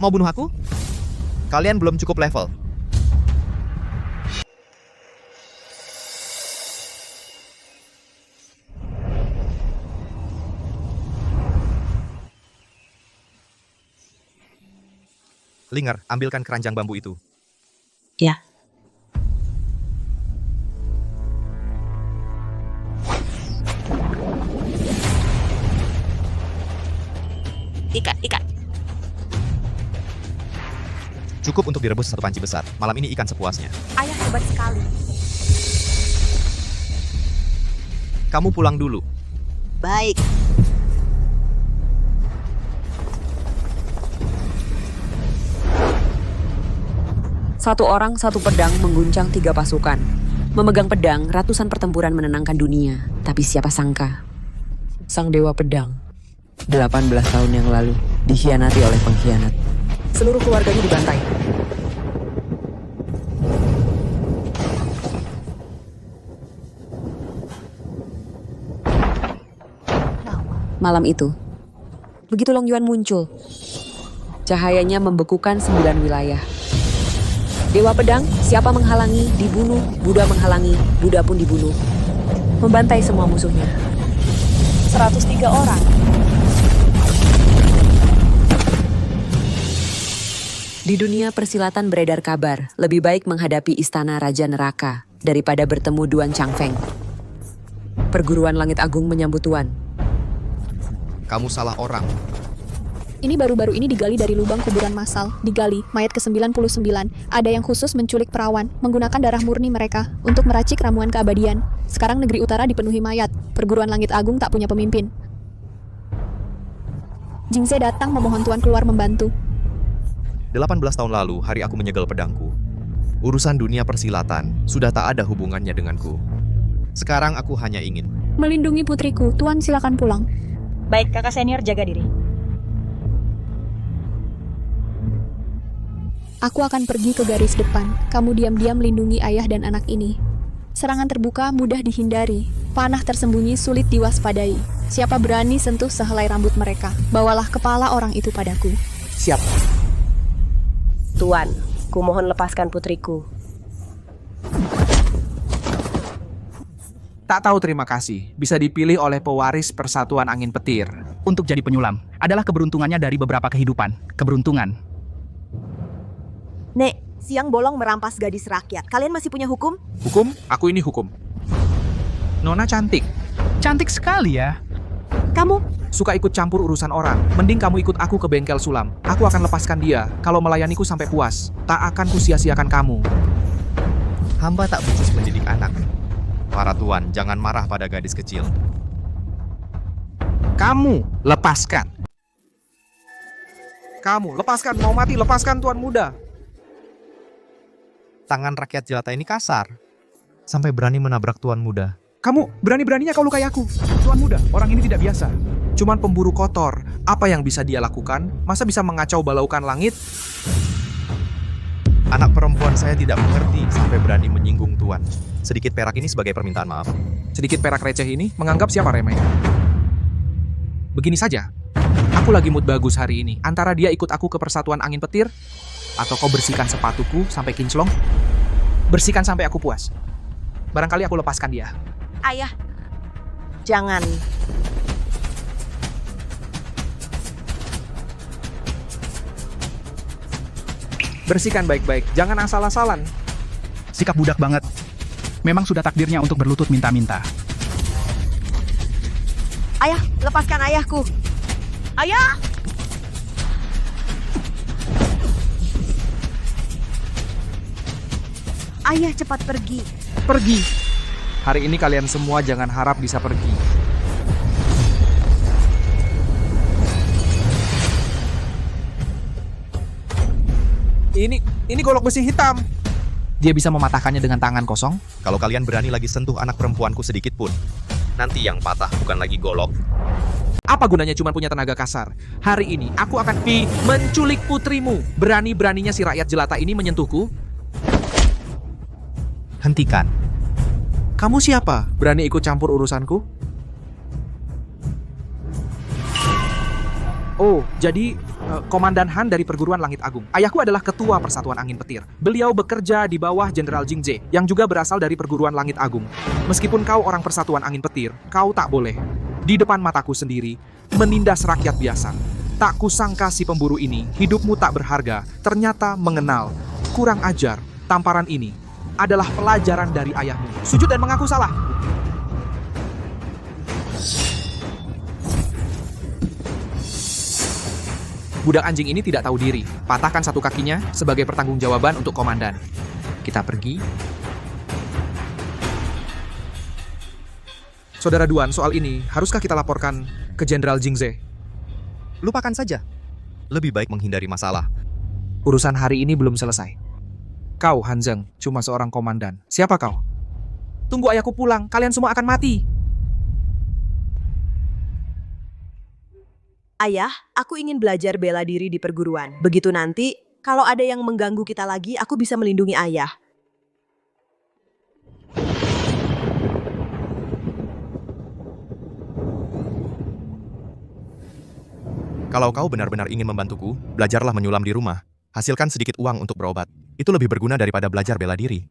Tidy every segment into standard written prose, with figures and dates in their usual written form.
Mau bunuh aku? Kalian belum cukup level. Linger, ambilkan keranjang bambu itu. Ya. Ikat. Cukup untuk direbus satu panci besar. Malam ini ikan sepuasnya. Ayah hebat sekali. Kamu pulang dulu. Baik. Satu orang, satu pedang mengguncang 3 pasukan. Memegang pedang, ratusan pertempuran menenangkan dunia. Tapi siapa sangka? Sang Dewa Pedang, 18 tahun yang lalu, dikhianati oleh pengkhianat. Seluruh keluarganya dibantai. Malam itu, begitu Long Yuan muncul, cahayanya membekukan 9 wilayah. Dewa Pedang, siapa menghalangi, dibunuh. Buddha menghalangi, Buddha pun dibunuh. Membantai semua musuhnya. 103 orang. Di dunia persilatan beredar kabar, lebih baik menghadapi istana Raja Neraka daripada bertemu Duan Changfeng. Perguruan Langit Agung menyambut Tuan. Kamu salah orang. Ini baru-baru ini digali dari lubang kuburan massal. Digali, mayat ke-99. Ada yang khusus menculik perawan, menggunakan darah murni mereka untuk meracik ramuan keabadian. Sekarang negeri utara dipenuhi mayat. Perguruan Langit Agung tak punya pemimpin. Jingze datang memohon Tuan keluar membantu. 18 tahun lalu, hari aku menyegel pedangku. Urusan dunia persilatan sudah tak ada hubungannya denganku. Sekarang aku hanya ingin Melindungi putriku, Tuan silakan pulang. Baik, kakak senior jaga diri. Aku akan pergi ke garis depan. Kamu diam-diam lindungi ayah dan anak ini. Serangan terbuka mudah dihindari. Panah tersembunyi sulit diwaspadai. Siapa berani sentuh sehelai rambut mereka? Bawalah kepala orang itu padaku. Siap. Tuan, kumohon lepaskan putriku. Tak tahu terima kasih. Bisa dipilih oleh pewaris Persatuan Angin Petir. Untuk jadi penyulam adalah keberuntungannya dari beberapa kehidupan. Keberuntungan. Nek, siang bolong merampas gadis rakyat. Kalian masih punya hukum? Hukum? Aku ini hukum. Nona cantik. Cantik sekali ya. Kamu? Suka ikut campur urusan orang. Mending kamu ikut aku ke bengkel sulam. Aku akan lepaskan dia. Kalau melayaniku sampai puas. Tak akan kusia-siakan kamu. hamba tak becus mendidik anak. Para tuan, jangan marah pada gadis kecil. Kamu lepaskan. Kamu lepaskan. Mau mati lepaskan tuan muda. Tangan rakyat jelata ini kasar. Sampai berani menabrak tuan muda. Kamu berani-beraninya kau lukai aku. Tuan muda, orang ini tidak biasa. Cuman pemburu kotor. Apa yang bisa dia lakukan? Masa bisa mengacau balaukan langit? Anak perempuan saya tidak mengerti sampai berani menyinggung tuan. Sedikit perak ini sebagai permintaan maaf. Sedikit perak receh ini menganggap siapa remeh. Begini saja. Aku lagi mood bagus hari ini. Antara dia ikut aku ke Persatuan Angin Petir, atau kau bersihkan sepatuku sampai kinclong. Bersihkan sampai aku puas. Barangkali aku lepaskan dia. Ayah, jangan. Bersihkan baik-baik, jangan asal-asalan. Sikap budak banget. Memang sudah takdirnya untuk berlutut minta-minta. Ayah, lepaskan ayahku. Ayah! Ayah, cepat pergi. Pergi. Hari ini kalian semua jangan harap bisa pergi. Ini golok besi hitam. Dia bisa mematahkannya dengan tangan kosong. Kalau kalian berani lagi sentuh anak perempuanku sedikit pun, nanti yang patah bukan lagi golok. Apa gunanya cuma punya tenaga kasar? Hari ini aku akan menculik putrimu. Berani-beraninya si rakyat jelata ini menyentuhku. Hentikan. Kamu siapa? Berani ikut campur urusanku? Oh, jadi Komandan Han dari Perguruan Langit Agung. Ayahku adalah ketua Persatuan Angin Petir. Beliau bekerja di bawah Jenderal Jingze, yang juga berasal dari Perguruan Langit Agung. Meskipun kau orang Persatuan Angin Petir, kau tak boleh, di depan mataku sendiri, menindas rakyat biasa. Tak kusangka si pemburu ini, hidupmu tak berharga, ternyata mengenal. Kurang ajar, tamparan ini adalah pelajaran dari ayahmu. Sujud dan mengaku salah. Budak anjing ini tidak tahu diri. Patahkan satu kakinya sebagai pertanggungjawaban untuk komandan. Kita pergi. Saudara Duan, soal ini haruskah kita laporkan ke Jenderal Jingze? Lupakan saja. Lebih baik menghindari masalah. Urusan hari ini belum selesai. Kau, Hanzeng, cuma seorang komandan. Siapa kau? Tunggu ayahku pulang, kalian semua akan mati. Ayah, aku ingin belajar bela diri di perguruan. Begitu nanti, kalau ada yang mengganggu kita lagi, aku bisa melindungi ayah. Kalau kau benar-benar ingin membantuku, belajarlah menyulam di rumah. Hasilkan sedikit uang untuk berobat. Itu lebih berguna daripada belajar bela diri.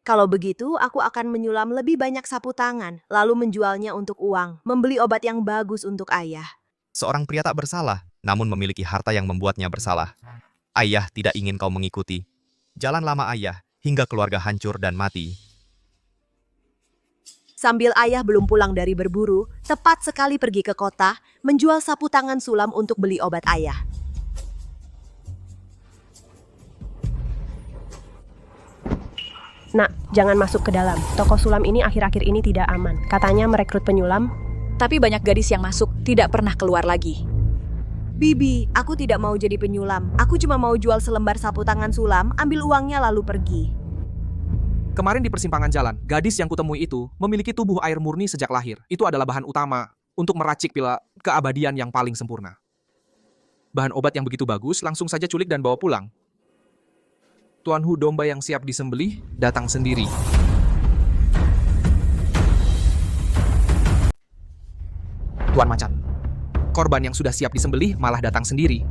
Kalau begitu, aku akan menyulam lebih banyak sapu tangan, lalu menjualnya untuk uang, membeli obat yang bagus untuk ayah. Seorang pria tak bersalah, namun memiliki harta yang membuatnya bersalah. Ayah tidak ingin kau mengikuti. Jalan lama ayah, hingga keluarga hancur dan mati. Sambil ayah belum pulang dari berburu, tepat sekali pergi ke kota, menjual sapu tangan sulam untuk beli obat ayah. Nak, jangan masuk ke dalam. Toko sulam ini akhir-akhir ini tidak aman. Katanya merekrut penyulam. Tapi banyak gadis yang masuk tidak pernah keluar lagi. Bibi, aku tidak mau jadi penyulam. Aku cuma mau jual selembar sapu tangan sulam, ambil uangnya lalu pergi. Kemarin di persimpangan jalan, gadis yang kutemui itu memiliki tubuh air murni sejak lahir. Itu adalah bahan utama untuk meracik pila keabadian yang paling sempurna. Bahan obat yang begitu bagus, langsung saja culik dan bawa pulang. Tuan Hu domba yang siap disembelih datang sendiri. Tuan Macan, korban yang sudah siap disembelih malah datang sendiri.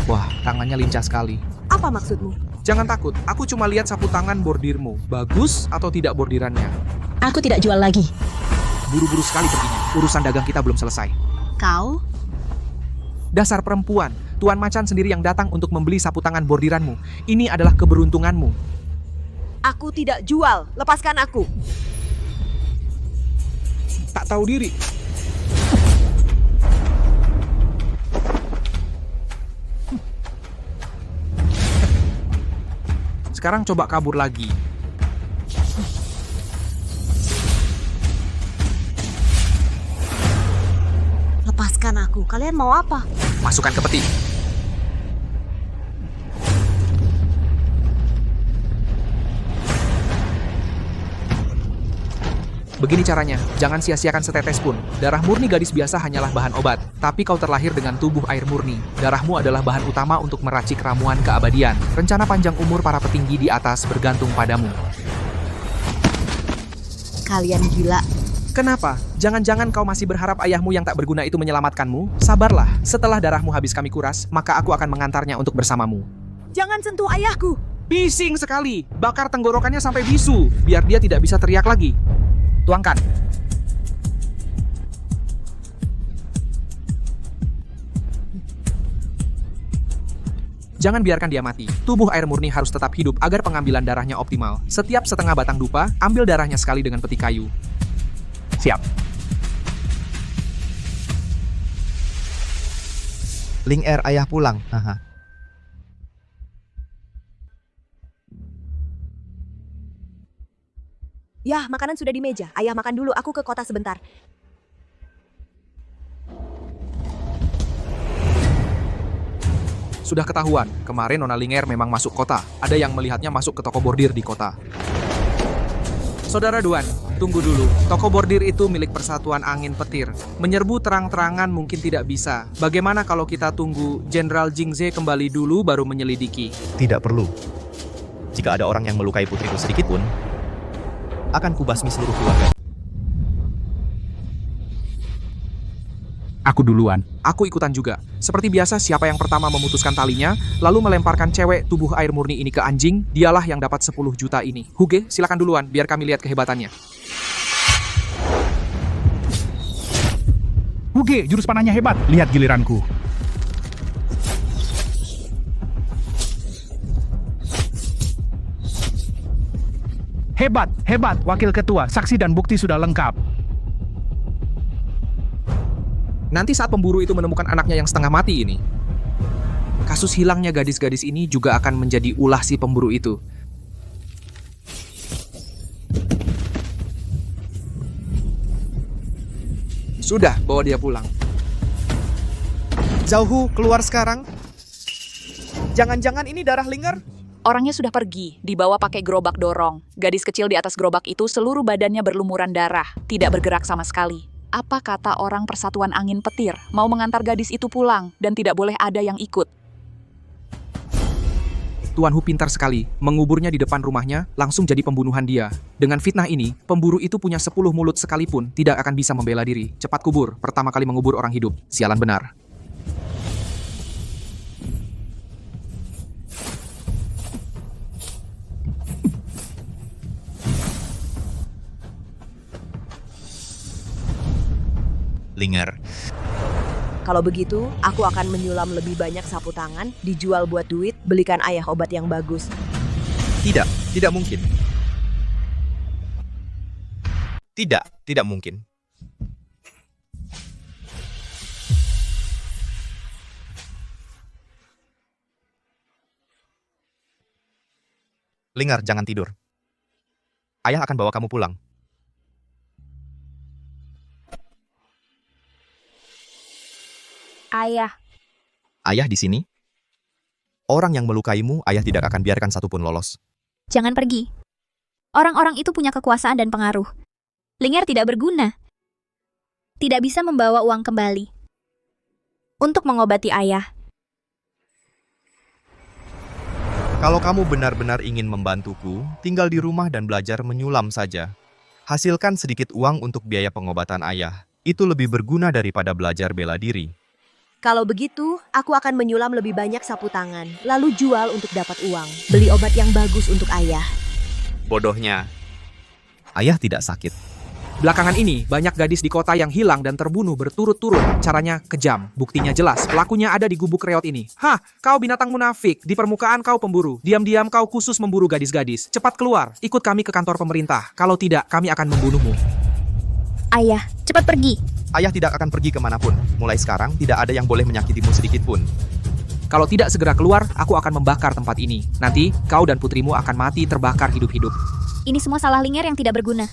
Wah, tangannya lincah sekali. Apa maksudmu? Jangan takut, aku cuma lihat sapu tangan bordirmu. Bagus atau tidak bordirannya? Aku tidak jual lagi. Buru-buru sekali perginya. Urusan dagang kita belum selesai. Kau? Dasar perempuan, Tuan Macan sendiri yang datang untuk membeli sapu tangan bordiranmu. Ini adalah keberuntunganmu. Aku tidak jual, lepaskan aku. Tak tahu diri. Sekarang coba kabur lagi. Lepaskan aku, kalian mau apa? Masukkan ke peti. Begini caranya, jangan sia-siakan setetes pun. Darah murni gadis biasa hanyalah bahan obat, tapi kau terlahir dengan tubuh air murni. Darahmu adalah bahan utama untuk meracik ramuan keabadian. Rencana panjang umur para petinggi di atas bergantung padamu. Kalian gila. Kenapa? Jangan-jangan kau masih berharap ayahmu yang tak berguna itu menyelamatkanmu? Sabarlah, setelah darahmu habis kami kuras, maka aku akan mengantarnya untuk bersamamu. Jangan sentuh ayahku. Bising sekali, bakar tenggorokannya sampai bisu, biar dia tidak bisa teriak lagi. Tuangkan. Jangan biarkan dia mati. Tubuh air murni harus tetap hidup agar pengambilan darahnya optimal. Setiap setengah batang dupa, ambil darahnya sekali dengan peti kayu. Siap. Ling Er ayah pulang. Haha. Yah, makanan sudah di meja. Ayah makan dulu, aku ke kota sebentar. Sudah ketahuan, kemarin Nona Linger memang masuk kota. Ada yang melihatnya masuk ke toko bordir di kota. Saudara Duan, tunggu dulu. Toko bordir itu milik Persatuan Angin Petir. Menyerbu terang-terangan mungkin tidak bisa. Bagaimana kalau kita tunggu Jenderal Jingze kembali dulu baru menyelidiki? Tidak perlu. Jika ada orang yang melukai putriku sedikit pun, akan kubasmi seluruh keluarga. Aku duluan. Aku ikutan juga. Seperti biasa, siapa yang pertama memutuskan talinya, lalu melemparkan cewek tubuh air murni ini ke anjing, dialah yang dapat 10 juta ini. Huge, silakan duluan, biar kami lihat kehebatannya. Huge, jurus panahnya hebat. Lihat giliranku. Hebat, hebat. Wakil ketua, saksi dan bukti sudah lengkap. Nanti saat pemburu itu menemukan anaknya yang setengah mati ini, kasus hilangnya gadis-gadis ini juga akan menjadi ulah si pemburu itu. Sudah, bawa dia pulang. Zhao, keluar sekarang. Jangan-jangan ini darah Linger? Orangnya sudah pergi, dibawa pakai gerobak dorong. Gadis kecil di atas gerobak itu seluruh badannya berlumuran darah, tidak bergerak sama sekali. Apa kata orang Persatuan Angin Petir? Mau mengantar gadis itu pulang, dan tidak boleh ada yang ikut. Tuan Hu pintar sekali, menguburnya di depan rumahnya, langsung jadi pembunuhan dia. Dengan fitnah ini, pemburu itu punya 10 mulut sekalipun, tidak akan bisa membela diri. Cepat kubur, pertama kali mengubur orang hidup. Sialan benar. Linger. Kalau begitu, aku akan menyulam lebih banyak sapu tangan, dijual buat duit, belikan ayah obat yang bagus. Tidak mungkin. Tidak mungkin. Linger, jangan tidur. Ayah akan bawa kamu pulang. Ayah, Ayah di sini? Orang yang melukaimu, ayah tidak akan biarkan satupun lolos. jangan pergi. Orang-orang itu punya kekuasaan dan pengaruh. Linger tidak berguna. Tidak bisa membawa uang kembali. Untuk mengobati ayah. Kalau kamu benar-benar ingin membantuku, tinggal di rumah dan belajar menyulam saja. Hasilkan sedikit uang untuk biaya pengobatan ayah. Itu lebih berguna daripada belajar bela diri. Kalau begitu, aku akan menyulam lebih banyak sapu tangan, lalu jual untuk dapat uang. Beli obat yang bagus untuk ayah. Bodohnya. Ayah tidak sakit. Belakangan ini, banyak gadis di kota yang hilang dan terbunuh berturut-turut. Caranya kejam, buktinya jelas. Pelakunya ada di gubuk reot ini. Hah, kau binatang munafik. Di permukaan kau pemburu. Diam-diam kau khusus memburu gadis-gadis. Cepat keluar, ikut kami ke kantor pemerintah. Kalau tidak, kami akan membunuhmu. Ayah, cepat pergi. Ayah tidak akan pergi kemanapun. Mulai sekarang, tidak ada yang boleh menyakitimu sedikit pun. Kalau tidak segera keluar, aku akan membakar tempat ini. Nanti, kau dan putrimu akan mati terbakar hidup-hidup. Ini semua salah Linger yang tidak berguna.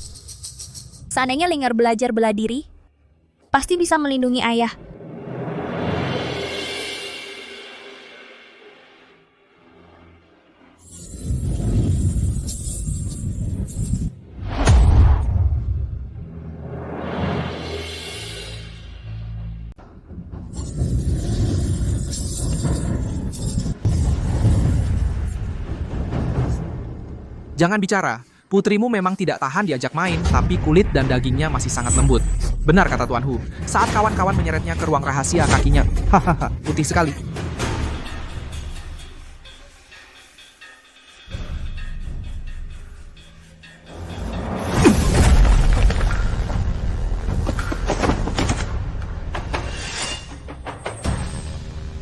Seandainya Linger belajar bela diri, pasti bisa melindungi ayah. Jangan bicara. Putrimu memang tidak tahan diajak main, tapi kulit dan dagingnya masih sangat lembut. Benar kata Tuan Hu. Saat kawan-kawan menyeretnya ke ruang rahasia, kakinya, hahaha, putih sekali.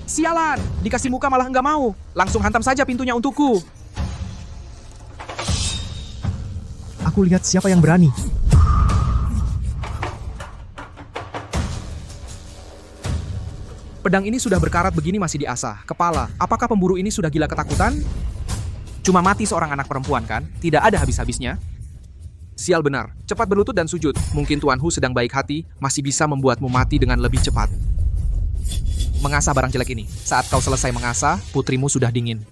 Sialan, dikasih muka malah nggak mau. Langsung hantam saja pintunya untukku. Aku lihat siapa yang berani. Pedang ini sudah berkarat begini masih diasah. Kepala, apakah pemburu ini sudah gila ketakutan? Cuma mati seorang anak perempuan kan? Tidak ada habis-habisnya. Sial benar, cepat berlutut dan sujud. Mungkin Tuan Hu sedang baik hati, masih bisa membuatmu mati dengan lebih cepat. Mengasah barang jelek ini. Saat kau selesai mengasah, putrimu sudah dingin.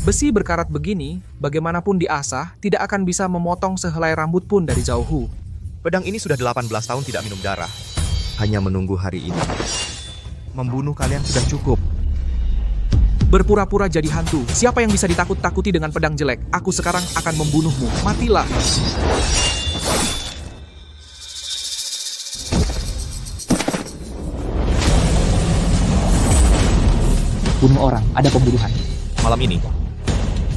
Besi berkarat begini, bagaimanapun diasah, tidak akan bisa memotong sehelai rambut pun dari Zhao Hu. Pedang ini sudah 18 tahun tidak minum darah. Hanya menunggu hari ini. Membunuh kalian sudah cukup. Berpura-pura jadi hantu. Siapa yang bisa ditakut-takuti dengan pedang jelek? Aku sekarang akan membunuhmu. Matilah. membunuh orang, ada pembunuhan. Malam ini,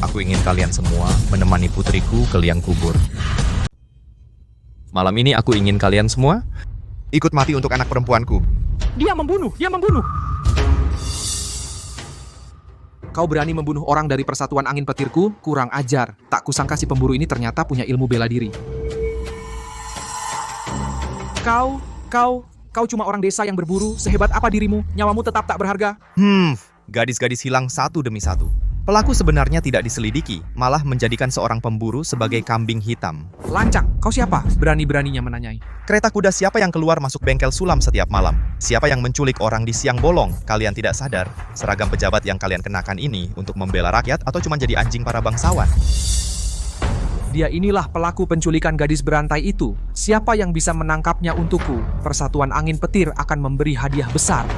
aku ingin kalian semua menemani putriku ke liang kubur. Malam ini aku ingin kalian semua ikut mati untuk anak perempuanku. Dia membunuh! Kau berani membunuh orang dari persatuan angin petirku? Kurang ajar. Tak kusangka si pemburu ini ternyata punya ilmu bela diri. Kau cuma orang desa yang berburu. Sehebat apa dirimu? Nyawamu tetap tak berharga. Gadis-gadis hilang satu demi satu. Pelaku sebenarnya tidak diselidiki, malah menjadikan seorang pemburu sebagai kambing hitam. Lancang, kau siapa? Berani-beraninya menanyai. Kereta kuda siapa yang keluar masuk bengkel sulam setiap malam? Siapa yang menculik orang di siang bolong? Kalian tidak sadar, seragam pejabat yang kalian kenakan ini untuk membela rakyat atau cuma jadi anjing para bangsawan? Dia inilah pelaku penculikan gadis berantai itu. Siapa yang bisa menangkapnya untukku? Persatuan Angin Petir akan memberi hadiah besar.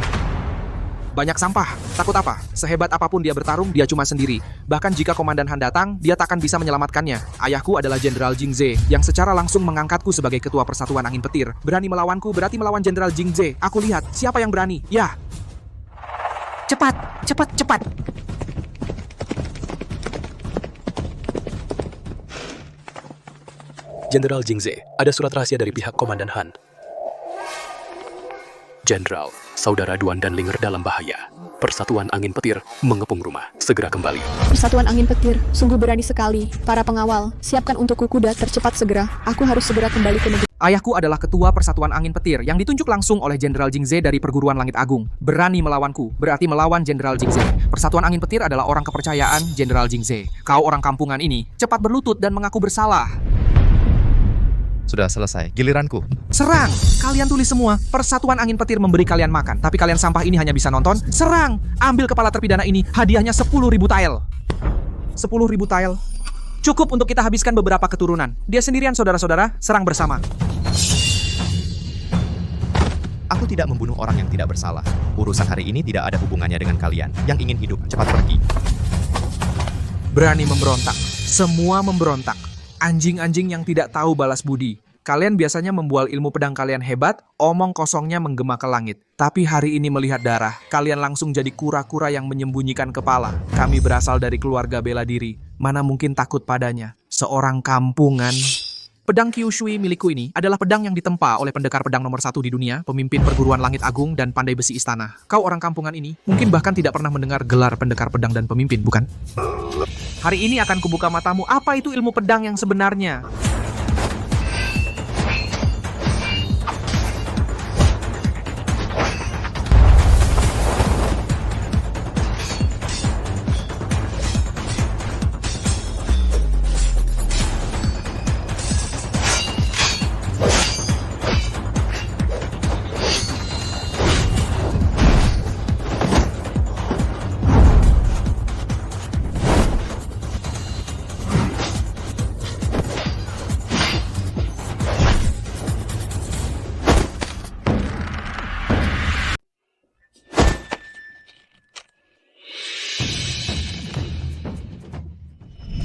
Banyak sampah. Takut apa? Sehebat apapun dia bertarung, dia cuma sendiri. Bahkan jika Komandan Han datang, dia takkan bisa menyelamatkannya. Ayahku adalah Jenderal Jingze, yang secara langsung mengangkatku sebagai ketua Persatuan Angin Petir. Berani melawanku, berarti melawan Jenderal Jingze. Aku lihat, siapa yang berani? Ya! Cepat! Jenderal Jingze, ada surat rahasia dari pihak Komandan Han. Jenderal, saudara Duan dan Linger dalam bahaya. Persatuan Angin Petir mengepung rumah. Segera kembali. Persatuan Angin Petir, sungguh berani sekali. Para pengawal, siapkan untukku kuda tercepat segera. Aku harus segera kembali ke negeri. Ayahku adalah ketua Persatuan Angin Petir yang ditunjuk langsung oleh Jenderal Jingze dari Perguruan Langit Agung. Berani melawanku, berarti melawan Jenderal Jingze. Persatuan Angin Petir adalah orang kepercayaan Jenderal Jingze. Kau orang kampungan ini, cepat berlutut dan mengaku bersalah. Sudah selesai, giliranku. Serang! Kalian tulis semua, Persatuan Angin Petir memberi kalian makan, tapi kalian sampah ini hanya bisa nonton. Serang! Ambil kepala terpidana ini, hadiahnya 10.000 tael. 10.000 tael. Cukup untuk kita habiskan beberapa keturunan. Dia sendirian saudara-saudara, serang bersama. Aku tidak membunuh orang yang tidak bersalah. Urusan hari ini tidak ada hubungannya dengan kalian. Yang ingin hidup, cepat pergi. Berani memberontak. Semua memberontak. Anjing-anjing yang tidak tahu balas budi. Kalian biasanya membual ilmu pedang kalian hebat, omong kosongnya menggema ke langit. Tapi hari ini melihat darah, kalian langsung jadi kura-kura yang menyembunyikan kepala. Kami berasal dari keluarga bela diri. Mana mungkin takut padanya? Seorang kampungan. Pedang Kyushui milikku ini adalah pedang yang ditempa oleh pendekar pedang nomor 1 di dunia, pemimpin Perguruan Langit Agung dan pandai besi istana. Kau orang kampungan ini mungkin bahkan tidak pernah mendengar gelar pendekar pedang dan pemimpin, bukan? Hari ini akan kubuka matamu apa itu ilmu pedang yang sebenarnya.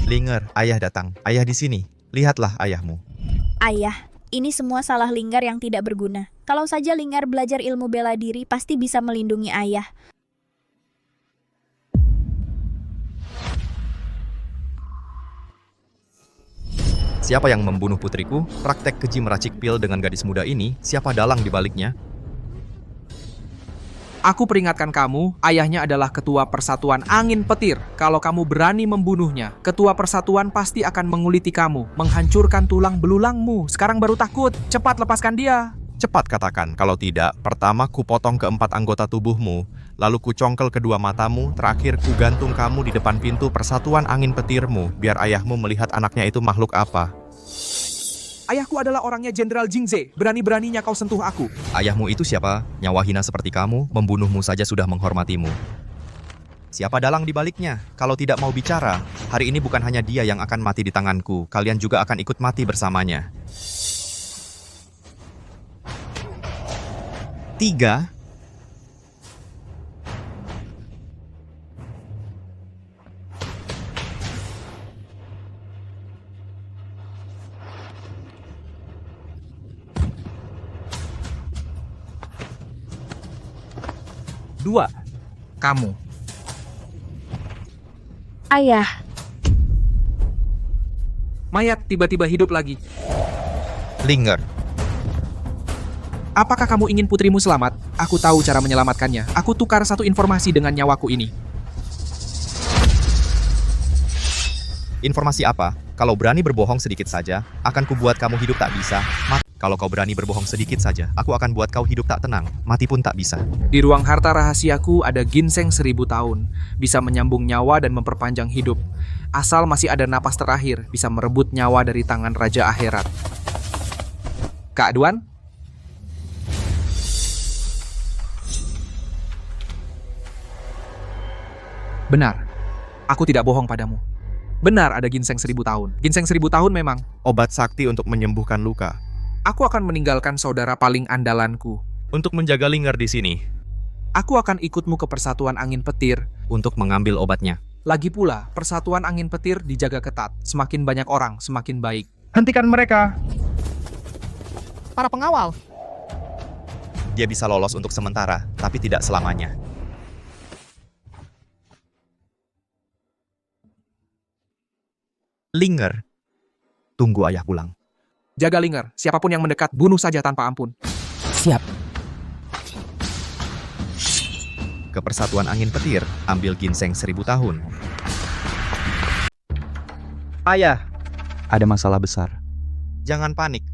Linger, ayah datang. Ayah di sini. Lihatlah ayahmu. Ayah, ini semua salah Linggar yang tidak berguna. Kalau saja Linggar belajar ilmu bela diri, pasti bisa melindungi ayah. Siapa yang membunuh putriku? Praktek keji meracik pil dengan gadis muda ini, siapa dalang di baliknya? Aku peringatkan kamu, ayahnya adalah ketua Persatuan Angin Petir. Kalau kamu berani membunuhnya, ketua persatuan pasti akan menguliti kamu, menghancurkan tulang belulangmu. Sekarang baru takut, cepat lepaskan dia. Cepat katakan, kalau tidak, pertama kupotong keempat anggota tubuhmu, lalu kucongkel kedua matamu, terakhir kugantung kamu di depan pintu Persatuan Angin Petirmu, biar ayahmu melihat anaknya itu makhluk apa. Ayahku adalah orangnya Jenderal Jingze. Berani-beraninya kau sentuh aku. Ayahmu itu siapa? Nyawa hina seperti kamu, membunuhmu saja sudah menghormatimu. Siapa dalang di baliknya? Kalau tidak mau bicara, hari ini bukan hanya dia yang akan mati di tanganku, kalian juga akan ikut mati bersamanya. 3. Dua, kamu. Ayah, Mayat tiba-tiba hidup lagi. Linger, Apakah kamu ingin putrimu selamat? Aku tahu cara menyelamatkannya. Aku tukar satu informasi dengan nyawaku ini. informasi apa? Kalau berani berbohong sedikit saja, akan kubuat kamu hidup tak bisa. Kalau kau berani berbohong sedikit saja, aku akan buat kau hidup tak tenang, mati pun tak bisa. Di ruang harta rahasiaku ada ginseng 1000 tahun. Bisa menyambung nyawa dan memperpanjang hidup. Asal masih ada napas terakhir, bisa merebut nyawa dari tangan Raja Akhirat. Kak Duan? Benar. Aku tidak bohong padamu. Benar ada ginseng 1000 tahun. Ginseng 1000 tahun memang. Obat sakti untuk menyembuhkan luka. Aku akan meninggalkan saudara paling andalanku. Untuk menjaga Linger di sini, Aku akan ikutmu ke Persatuan Angin Petir. untuk mengambil obatnya. Lagi pula, Persatuan Angin Petir dijaga ketat. Semakin banyak orang, semakin baik. Hentikan mereka. Para pengawal. Dia bisa lolos untuk sementara, tapi tidak selamanya. Linger, tunggu ayah pulang. Jaga Linger. Siapapun yang mendekat, bunuh saja tanpa ampun. Siap. Ke Persatuan Angin Petir, ambil ginseng 1000 tahun. Ayah, ada masalah besar. Jangan panik.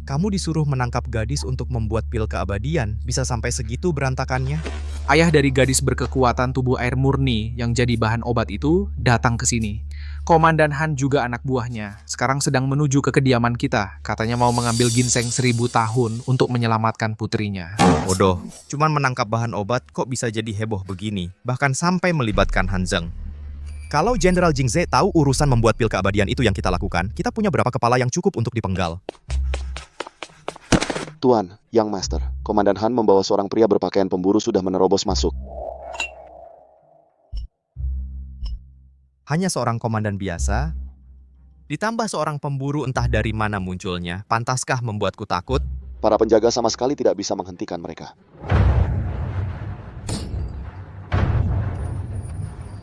Kamu disuruh menangkap gadis untuk membuat pil keabadian. Bisa sampai segitu berantakannya? Ayah dari gadis berkekuatan tubuh air murni yang jadi bahan obat itu datang ke sini. Komandan Han juga anak buahnya. Sekarang sedang menuju ke kediaman kita. Katanya mau mengambil ginseng 1000 tahun untuk menyelamatkan putrinya. Bodoh, cuman menangkap bahan obat kok bisa jadi heboh begini. Bahkan sampai melibatkan Han Zheng. Kalau Jenderal Jingze tahu urusan membuat pil keabadian itu yang kita lakukan, kita punya berapa kepala yang cukup untuk dipenggal? Tuan, Yang Master, Komandan Han membawa seorang pria berpakaian pemburu sudah menerobos masuk. Hanya seorang komandan biasa? Ditambah seorang pemburu entah dari mana munculnya, pantaskah membuatku takut? Para penjaga sama sekali tidak bisa menghentikan mereka.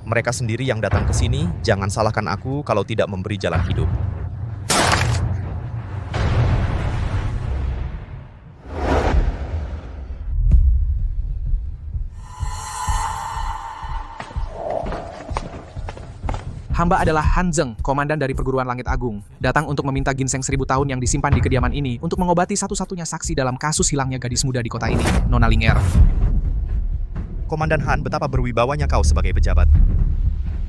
Mereka sendiri yang datang ke sini, jangan salahkan aku kalau tidak memberi jalan hidup. Hamba adalah Han Zheng, komandan dari Perguruan Langit Agung. Datang untuk meminta ginseng 1000 tahun yang disimpan di kediaman ini untuk mengobati satu-satunya saksi dalam kasus hilangnya gadis muda di kota ini, Nona Linger. Komandan Han, betapa berwibawanya kau sebagai pejabat.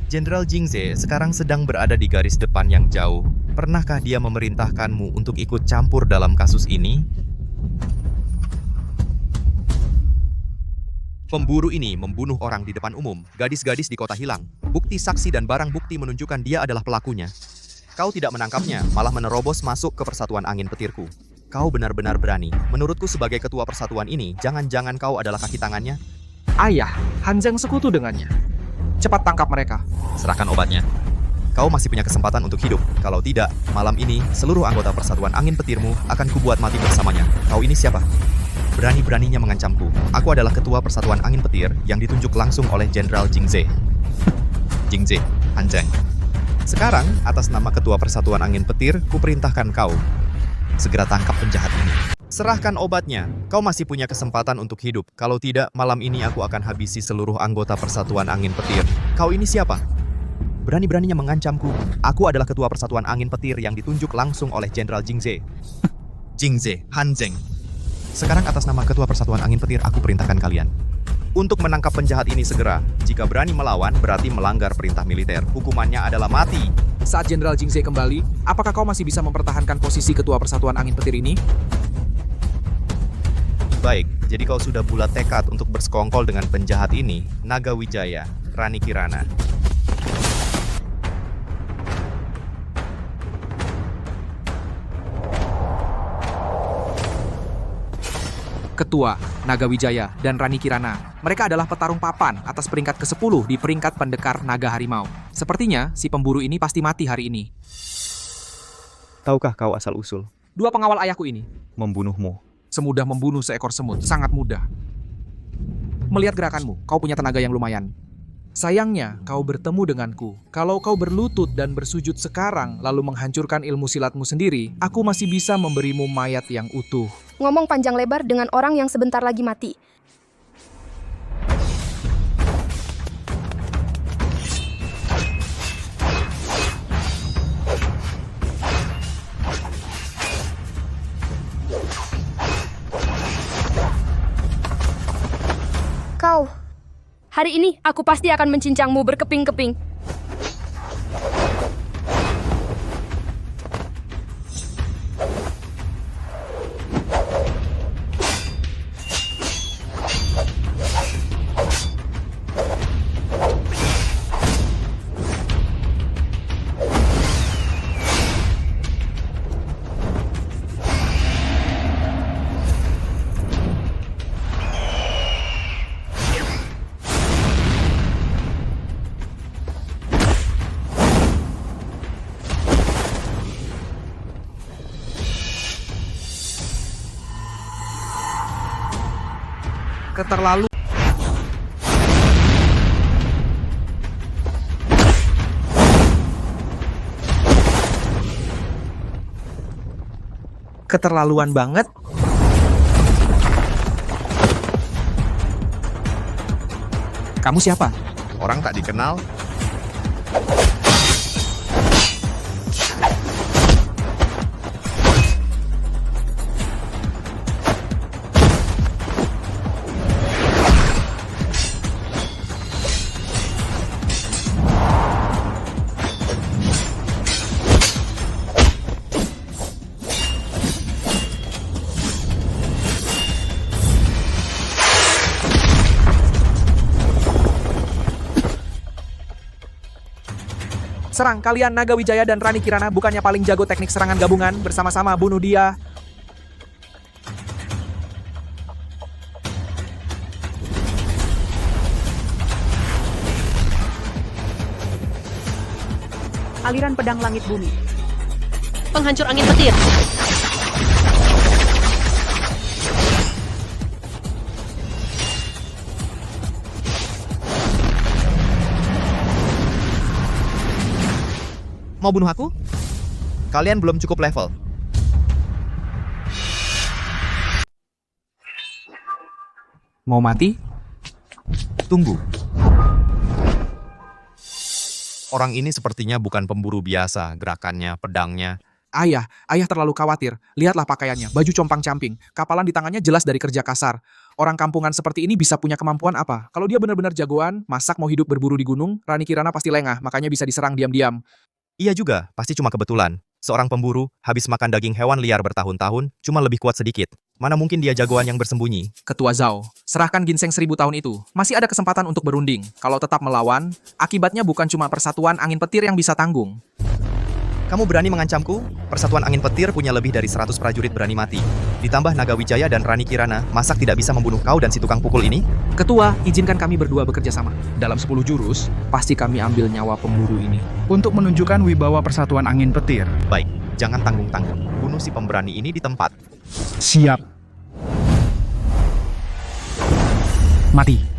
Jenderal Jingze sekarang sedang berada di garis depan yang jauh. Pernahkah dia memerintahkanmu untuk ikut campur dalam kasus ini? Pemburu ini membunuh orang di depan umum. Gadis-gadis di kota hilang. Bukti saksi dan barang bukti menunjukkan dia adalah pelakunya. Kau tidak menangkapnya, malah menerobos masuk ke Persatuan Angin Petirku. Kau benar-benar berani. Menurutku sebagai ketua persatuan ini, jangan-jangan kau adalah kaki tangannya? Ayah, Han Zheng sekutu dengannya. Cepat tangkap mereka. Serahkan obatnya. Kau masih punya kesempatan untuk hidup. Kalau tidak, malam ini seluruh anggota Persatuan Angin Petirmu akan kubuat mati bersamanya. Kau ini siapa? Berani-beraninya mengancamku. Aku adalah ketua Persatuan Angin Petir yang ditunjuk langsung oleh Jenderal Jingze. Jingze, Han Zheng. Sekarang, atas nama ketua Persatuan Angin Petir, kuperintahkan kau. Segera tangkap penjahat ini. Serahkan obatnya. Kau masih punya kesempatan untuk hidup. Kalau tidak, malam ini aku akan habisi seluruh anggota Persatuan Angin Petir. Kau ini siapa? Berani-beraninya mengancamku. Aku adalah ketua Persatuan Angin Petir yang ditunjuk langsung oleh Jenderal Jingze. Jingze, Han Zheng. Sekarang atas nama ketua Persatuan Angin Petir, aku perintahkan kalian untuk menangkap penjahat ini segera. Jika berani melawan, berarti melanggar perintah militer. Hukumannya adalah mati. Saat Jenderal Jingze kembali, apakah kau masih bisa mempertahankan posisi ketua Persatuan Angin Petir ini? Baik, jadi kau sudah bulat tekad untuk bersekongkol dengan penjahat ini, Naga Wijaya, Rani Kirana. Ketua, Naga Wijaya, dan Rani Kirana. Mereka adalah petarung papan atas peringkat ke-10 di peringkat pendekar naga harimau. Sepertinya si pemburu ini pasti mati hari ini. Tahukah kau asal-usul? 2 pengawal ayahku ini. Membunuhmu. Semudah membunuh seekor semut, sangat mudah. Melihat gerakanmu, kau punya tenaga yang lumayan. Sayangnya, kau bertemu denganku. Kalau kau berlutut dan bersujud sekarang, lalu menghancurkan ilmu silatmu sendiri, aku masih bisa memberimu mayat yang utuh. Ngomong panjang lebar dengan orang yang sebentar lagi mati. Kau, hari ini aku pasti akan mencincangmu berkeping-keping. Keterlaluan. Keterlaluan banget. Kamu siapa? Orang tak dikenal. Serang kalian Naga Wijaya dan Rani Kirana, bukannya paling jago teknik serangan gabungan, bersama-sama bunuh dia. Aliran pedang langit bumi. Penghancur angin petir. Mau bunuh aku? Kalian belum cukup level. Mau mati? Tunggu. Orang ini sepertinya bukan pemburu biasa, gerakannya, pedangnya. Ayah terlalu khawatir. Lihatlah pakaiannya, baju compang-camping, kapalan di tangannya jelas dari kerja kasar. Orang kampungan seperti ini bisa punya kemampuan apa? Kalau dia benar-benar jagoan, masak mau hidup berburu di gunung, Rani Kirana pasti lengah, makanya bisa diserang diam-diam. Iya juga, pasti cuma kebetulan. Seorang pemburu, habis makan daging hewan liar bertahun-tahun, cuma lebih kuat sedikit. Mana mungkin dia jagoan yang bersembunyi? Ketua Zhao, serahkan ginseng 1000 tahun itu. Masih ada kesempatan untuk berunding. Kalau tetap melawan, akibatnya bukan cuma persatuan angin petir yang bisa tanggung. Kamu berani mengancamku? Persatuan Angin Petir punya lebih dari 100 prajurit berani mati. Ditambah Naga Wijaya dan Rani Kirana, masak tidak bisa membunuh kau dan si tukang pukul ini? Ketua, izinkan kami berdua bekerja sama. Dalam 10 jurus, pasti kami ambil nyawa pemburu ini. Untuk menunjukkan wibawa Persatuan Angin Petir. Baik, jangan tanggung-tanggung. Bunuh si pemberani ini di tempat. Siap. Mati.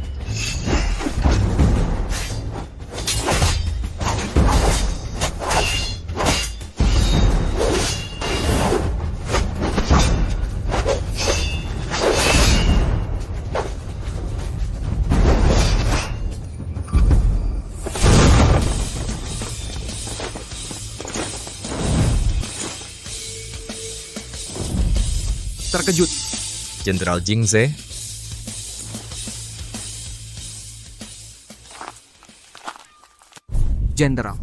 Terkejut. Jenderal Jingze. Jenderal.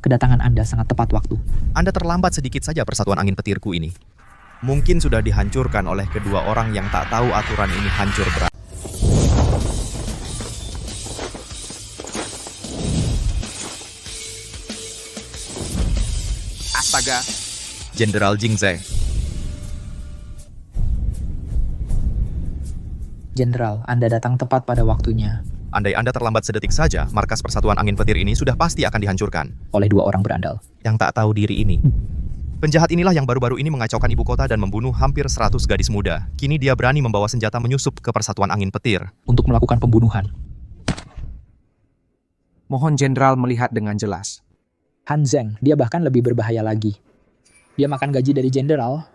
Kedatangan Anda sangat tepat waktu. Anda terlambat sedikit saja Persatuan Angin Petirku ini. Mungkin sudah dihancurkan oleh kedua orang yang tak tahu aturan ini hancur berat. Astaga. Jenderal Jingze. Jenderal, Anda datang tepat pada waktunya. Andai Anda terlambat sedetik saja, markas Persatuan Angin Petir ini sudah pasti akan dihancurkan. Oleh dua orang berandal. Yang tak tahu diri ini. Penjahat inilah yang baru-baru ini mengacaukan ibu kota dan membunuh hampir 100 gadis muda. Kini dia berani membawa senjata menyusup ke Persatuan Angin Petir. Untuk melakukan pembunuhan. Mohon Jenderal melihat dengan jelas. Han Zheng, dia bahkan lebih berbahaya lagi. Dia makan gaji dari jenderal.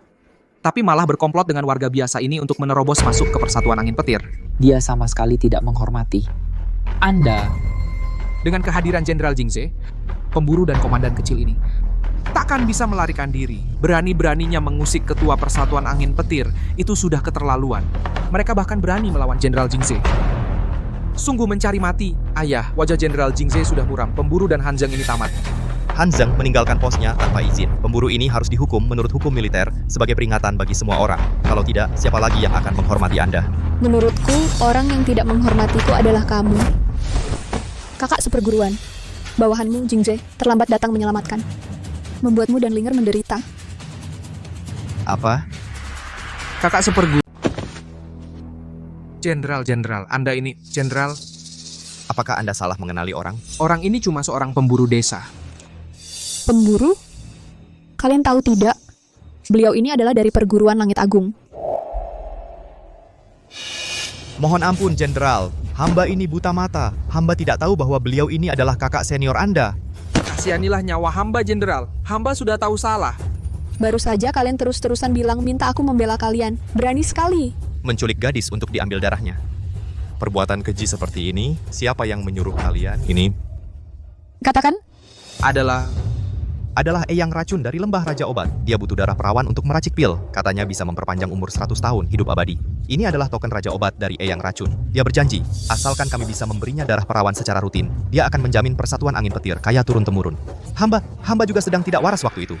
Tapi malah berkomplot dengan warga biasa ini untuk menerobos masuk ke Persatuan Angin Petir. Dia sama sekali tidak menghormati. Anda, Dengan kehadiran Jenderal Jingze, pemburu dan komandan kecil ini, takkan bisa melarikan diri. Berani-beraninya mengusik ketua Persatuan Angin Petir, itu sudah keterlaluan. Mereka bahkan berani melawan Jenderal Jingze. Sungguh mencari mati. Ayah, wajah Jenderal Jingze sudah muram. Pemburu dan Han Zheng ini tamat. Han Zheng meninggalkan posnya tanpa izin. Pemburu ini harus dihukum menurut hukum militer sebagai peringatan bagi semua orang. Kalau tidak, siapa lagi yang akan menghormati Anda? Menurutku, orang yang tidak menghormatiku adalah kamu. Kakak seperguruan. Bawahanmu, Jingze, terlambat datang menyelamatkan. Membuatmu dan Linger menderita. Apa? Kakak seperguru. Jenderal, Anda ini, Jenderal. Apakah Anda salah mengenali orang? Orang ini cuma seorang pemburu desa. Pemburu? Kalian tahu tidak? Beliau ini adalah dari perguruan Langit Agung. Mohon ampun, Jenderal. Hamba ini buta mata. Hamba tidak tahu bahwa beliau ini adalah kakak senior Anda. Kasihanilah nyawa hamba, Jenderal. Hamba sudah tahu salah. Baru saja kalian terus-terusan bilang minta aku membela kalian. Berani sekali. Menculik gadis untuk diambil darahnya. Perbuatan keji seperti ini, siapa yang menyuruh kalian? Ini Katakan, adalah Eyang Racun dari Lembah Raja Obat. Dia butuh darah perawan untuk meracik pil. Katanya bisa memperpanjang umur 100 tahun hidup abadi. Ini adalah token Raja Obat dari Eyang Racun. Dia berjanji, asalkan kami bisa memberinya darah perawan secara rutin, dia akan menjamin Persatuan Angin Petir kaya turun-temurun. Hamba juga sedang tidak waras waktu itu.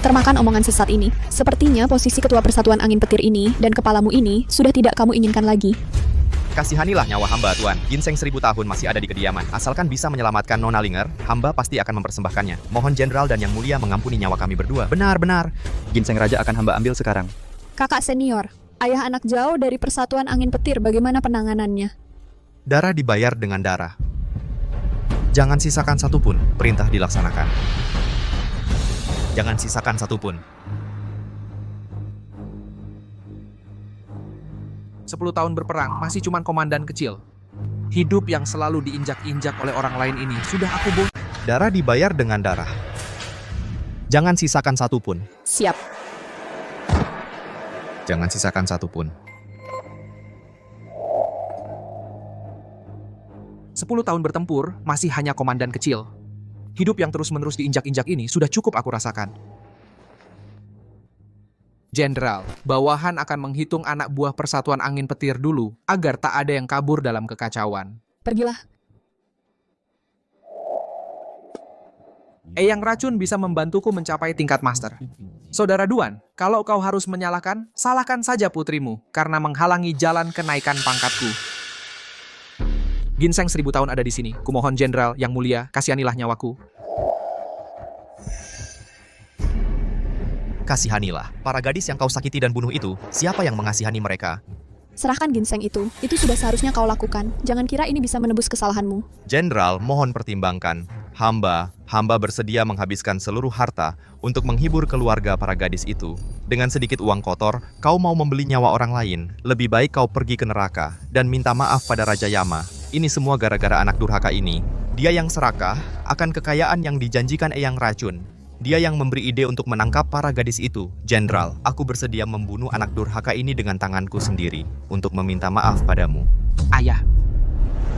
termakan omongan sesat ini. Sepertinya posisi ketua Persatuan Angin Petir ini dan kepalamu ini sudah tidak kamu inginkan lagi. Kasihanilah nyawa hamba, Tuan. Ginseng 1000 tahun masih ada di kediaman. Asalkan bisa menyelamatkan Nona Linger, hamba pasti akan mempersembahkannya. Mohon Jenderal dan Yang Mulia mengampuni nyawa kami berdua. Benar. Ginseng Raja akan hamba ambil sekarang. Kakak senior, ayah anak jauh dari Persatuan Angin Petir, bagaimana penanganannya? Darah dibayar dengan darah. Jangan sisakan satupun, perintah dilaksanakan. Jangan sisakan satupun. 10 tahun berperang, masih cuman komandan kecil. Hidup yang selalu diinjak-injak oleh orang lain ini, sudah aku bosan. Darah dibayar dengan darah. Jangan sisakan satupun. Siap. Jangan sisakan satupun. 10 tahun bertempur, masih hanya komandan kecil. Hidup yang terus-menerus diinjak-injak ini sudah cukup aku rasakan. Jenderal, bawahan akan menghitung anak buah Persatuan Angin Petir dulu, agar tak ada yang kabur dalam kekacauan. Pergilah. Eyang Racun bisa membantuku mencapai tingkat master. Saudara Duan, kalau kau harus menyalahkan, salahkan saja putrimu, karena menghalangi jalan kenaikan pangkatku. Ginseng 1000 tahun ada di sini. Kumohon Jenderal yang mulia, kasihanilah nyawaku. Kasihanilah. Para gadis yang kau sakiti dan bunuh itu, siapa yang mengasihani mereka? Serahkan ginseng itu sudah seharusnya kau lakukan. Jangan kira ini bisa menebus kesalahanmu. Jenderal, mohon pertimbangkan. Hamba bersedia menghabiskan seluruh harta untuk menghibur keluarga para gadis itu. Dengan sedikit uang kotor, kau mau membeli nyawa orang lain. Lebih baik kau pergi ke neraka dan minta maaf pada Raja Yama. Ini semua gara-gara anak durhaka ini. Dia yang serakah akan kekayaan yang dijanjikan Eyang Racun. Dia yang memberi ide untuk menangkap para gadis itu. Jenderal, aku bersedia membunuh anak durhaka ini dengan tanganku sendiri untuk meminta maaf padamu. Ayah,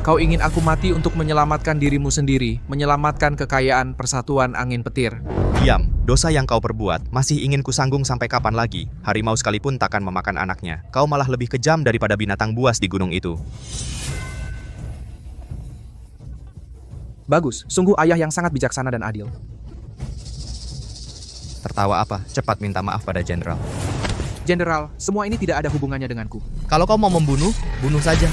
kau ingin aku mati untuk menyelamatkan dirimu sendiri, menyelamatkan kekayaan Persatuan Angin Petir. Diam, dosa yang kau perbuat masih ingin kusanggung sampai kapan lagi? Harimau sekalipun takkan memakan anaknya. Kau malah lebih kejam daripada binatang buas di gunung itu. Bagus, sungguh ayah yang sangat bijaksana dan adil. Tertawa apa? Cepat minta maaf pada Jenderal. Jenderal, semua ini tidak ada hubungannya denganku. Kalau kau mau membunuh, bunuh saja.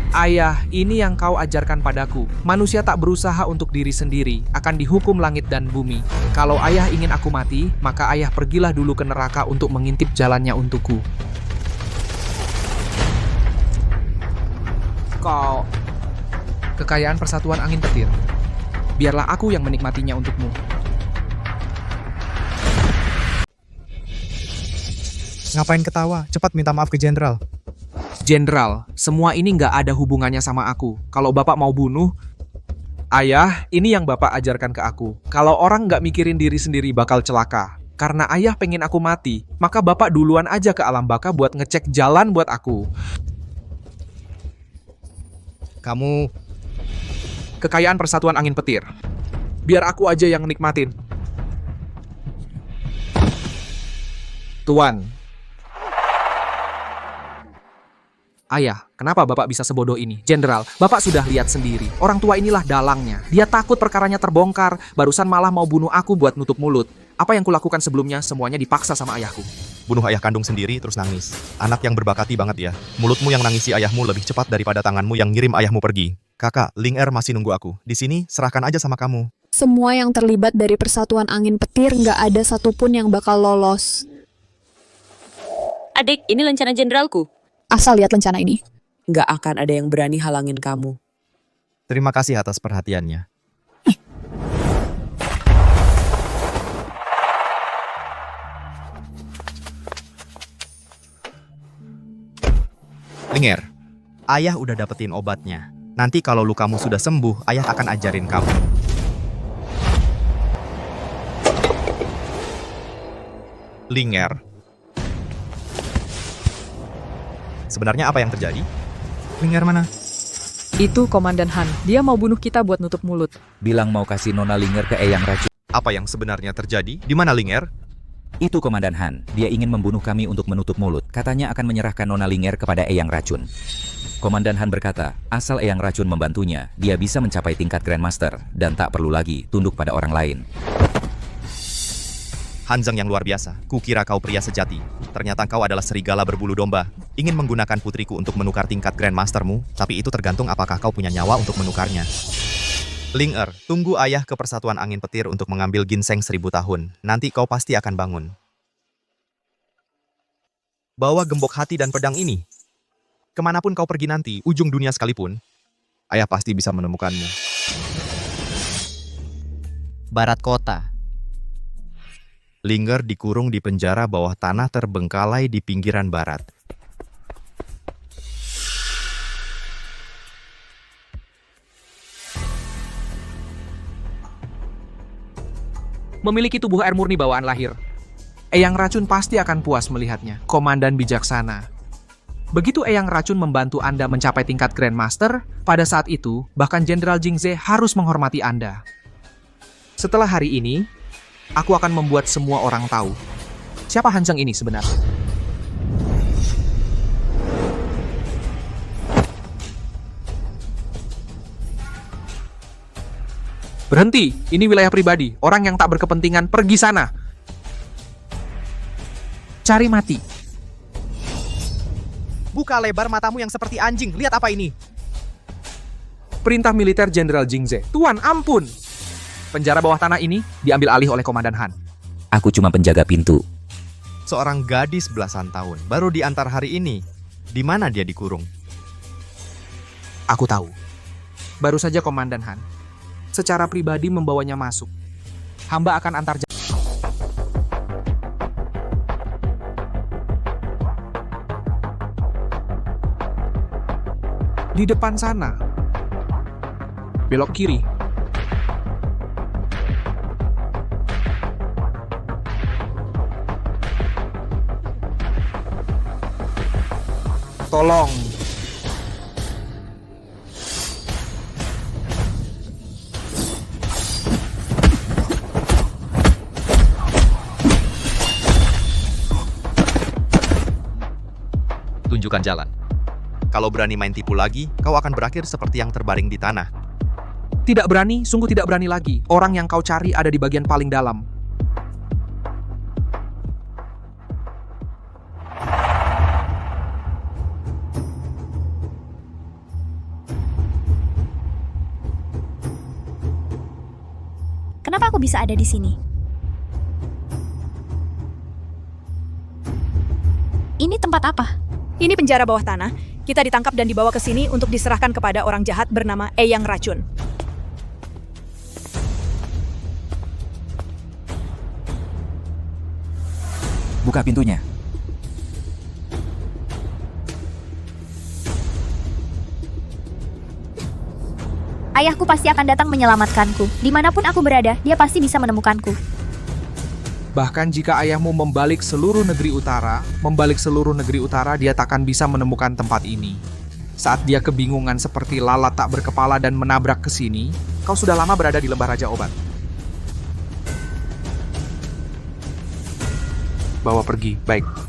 Ayah, ini yang kau ajarkan padaku. Manusia tak berusaha untuk diri sendiri, akan dihukum langit dan bumi. Kalau ayah ingin aku mati, maka ayah pergilah dulu ke neraka untuk mengintip jalannya untukku. Kau... Kekayaan Persatuan Angin Petir. Biarlah aku yang menikmatinya untukmu. Ngapain ketawa? Cepat minta maaf ke Jenderal. Jenderal, semua ini nggak ada hubungannya sama aku. Kalau Bapak mau bunuh, Ayah, ini yang Bapak ajarkan ke aku. Kalau orang nggak mikirin diri sendiri bakal celaka. Karena ayah pengen aku mati, maka Bapak duluan aja ke alam baka buat ngecek jalan buat aku. Kamu... Kekayaan Persatuan Angin Petir. Biar aku aja yang nikmatin. Tuan. Ayah, kenapa Bapak bisa sebodoh ini? Jenderal, Bapak sudah lihat sendiri. Orang tua inilah dalangnya. Dia takut perkaranya terbongkar. Barusan malah mau bunuh aku buat nutup mulut. Apa yang kulakukan sebelumnya, semuanya dipaksa sama ayahku. Bunuh ayah kandung sendiri terus nangis. Anak yang berbakati banget ya. Mulutmu yang nangisi ayahmu lebih cepat daripada tanganmu yang ngirim ayahmu pergi. Kakak, Ling Er masih nunggu aku. Di sini, serahkan aja sama kamu. Semua yang terlibat dari Persatuan Angin Petir nggak ada satupun yang bakal lolos. Adik, ini lencana jenderalku. Asal lihat lencana ini. Nggak akan ada yang berani halangin kamu. Terima kasih atas perhatiannya. Ling Er, ayah udah dapetin obatnya. Nanti kalau lukamu sudah sembuh, ayah akan ajarin kamu. Ling Er. Sebenarnya apa yang terjadi? Ling Er mana? Itu Komandan Han. Dia mau bunuh kita buat nutup mulut. Bilang mau kasih Nona Ling Er ke Eyang Racun. Apa yang sebenarnya terjadi? Di mana Ling Er? Itu Komandan Han. Dia ingin membunuh kami untuk menutup mulut. Katanya akan menyerahkan Nona Ling Er kepada Eyang Racun. Komandan Han berkata, asal Eyang Racun membantunya, dia bisa mencapai tingkat Grandmaster dan tak perlu lagi tunduk pada orang lain. Hanzeng yang luar biasa. Kukira kau pria sejati. Ternyata kau adalah serigala berbulu domba. Ingin menggunakan putriku untuk menukar tingkat Grandmastermu, tapi itu tergantung apakah kau punya nyawa untuk menukarnya. Ling Er, tunggu ayah ke Persatuan Angin Petir untuk mengambil ginseng 1000 tahun. Nanti kau pasti akan bangun. Bawa gembok hati dan pedang ini. Kemanapun kau pergi nanti, ujung dunia sekalipun, ayah pasti bisa menemukanmu. Barat kota. Ling Er dikurung di penjara bawah tanah terbengkalai di pinggiran barat. Memiliki tubuh air murni bawaan lahir. Eyang Racun pasti akan puas melihatnya. Komandan bijaksana. Begitu Eyang Racun membantu Anda mencapai tingkat Grandmaster, pada saat itu, bahkan Jenderal Jingze harus menghormati Anda. Setelah hari ini, aku akan membuat semua orang tahu siapa Hanzeng ini sebenarnya. Berhenti, ini wilayah pribadi. Orang yang tak berkepentingan pergi sana. Cari mati. Buka lebar matamu yang seperti anjing. Lihat apa ini? Perintah militer Jenderal Jingze. Tuan, ampun. Penjara bawah tanah ini diambil alih oleh Komandan Han. Aku cuma penjaga pintu. Seorang gadis belasan tahun, baru diantar hari ini. Di mana dia dikurung? Aku tahu. Baru saja Komandan Han secara pribadi membawanya masuk. Hamba akan antar di depan sana. Belok kiri. Tolong. Tunjukkan jalan. Kalau berani main tipu lagi, kau akan berakhir seperti yang terbaring di tanah. Tidak berani, sungguh tidak berani lagi. Orang yang kau cari ada di bagian paling dalam. Kenapa aku bisa ada di sini? Ini tempat apa? Ini penjara bawah tanah. Kita ditangkap dan dibawa ke sini untuk diserahkan kepada orang jahat bernama Eyang Racun. Buka pintunya. Ayahku pasti akan datang menyelamatkanku. Dimanapun aku berada, dia pasti bisa menemukanku. Bahkan jika ayahmu membalik seluruh negeri utara, dia takkan bisa menemukan tempat ini. Saat dia kebingungan seperti lalat tak berkepala dan menabrak ke sini, kau sudah lama berada di lembah Raja Obat. Bawa pergi, baik.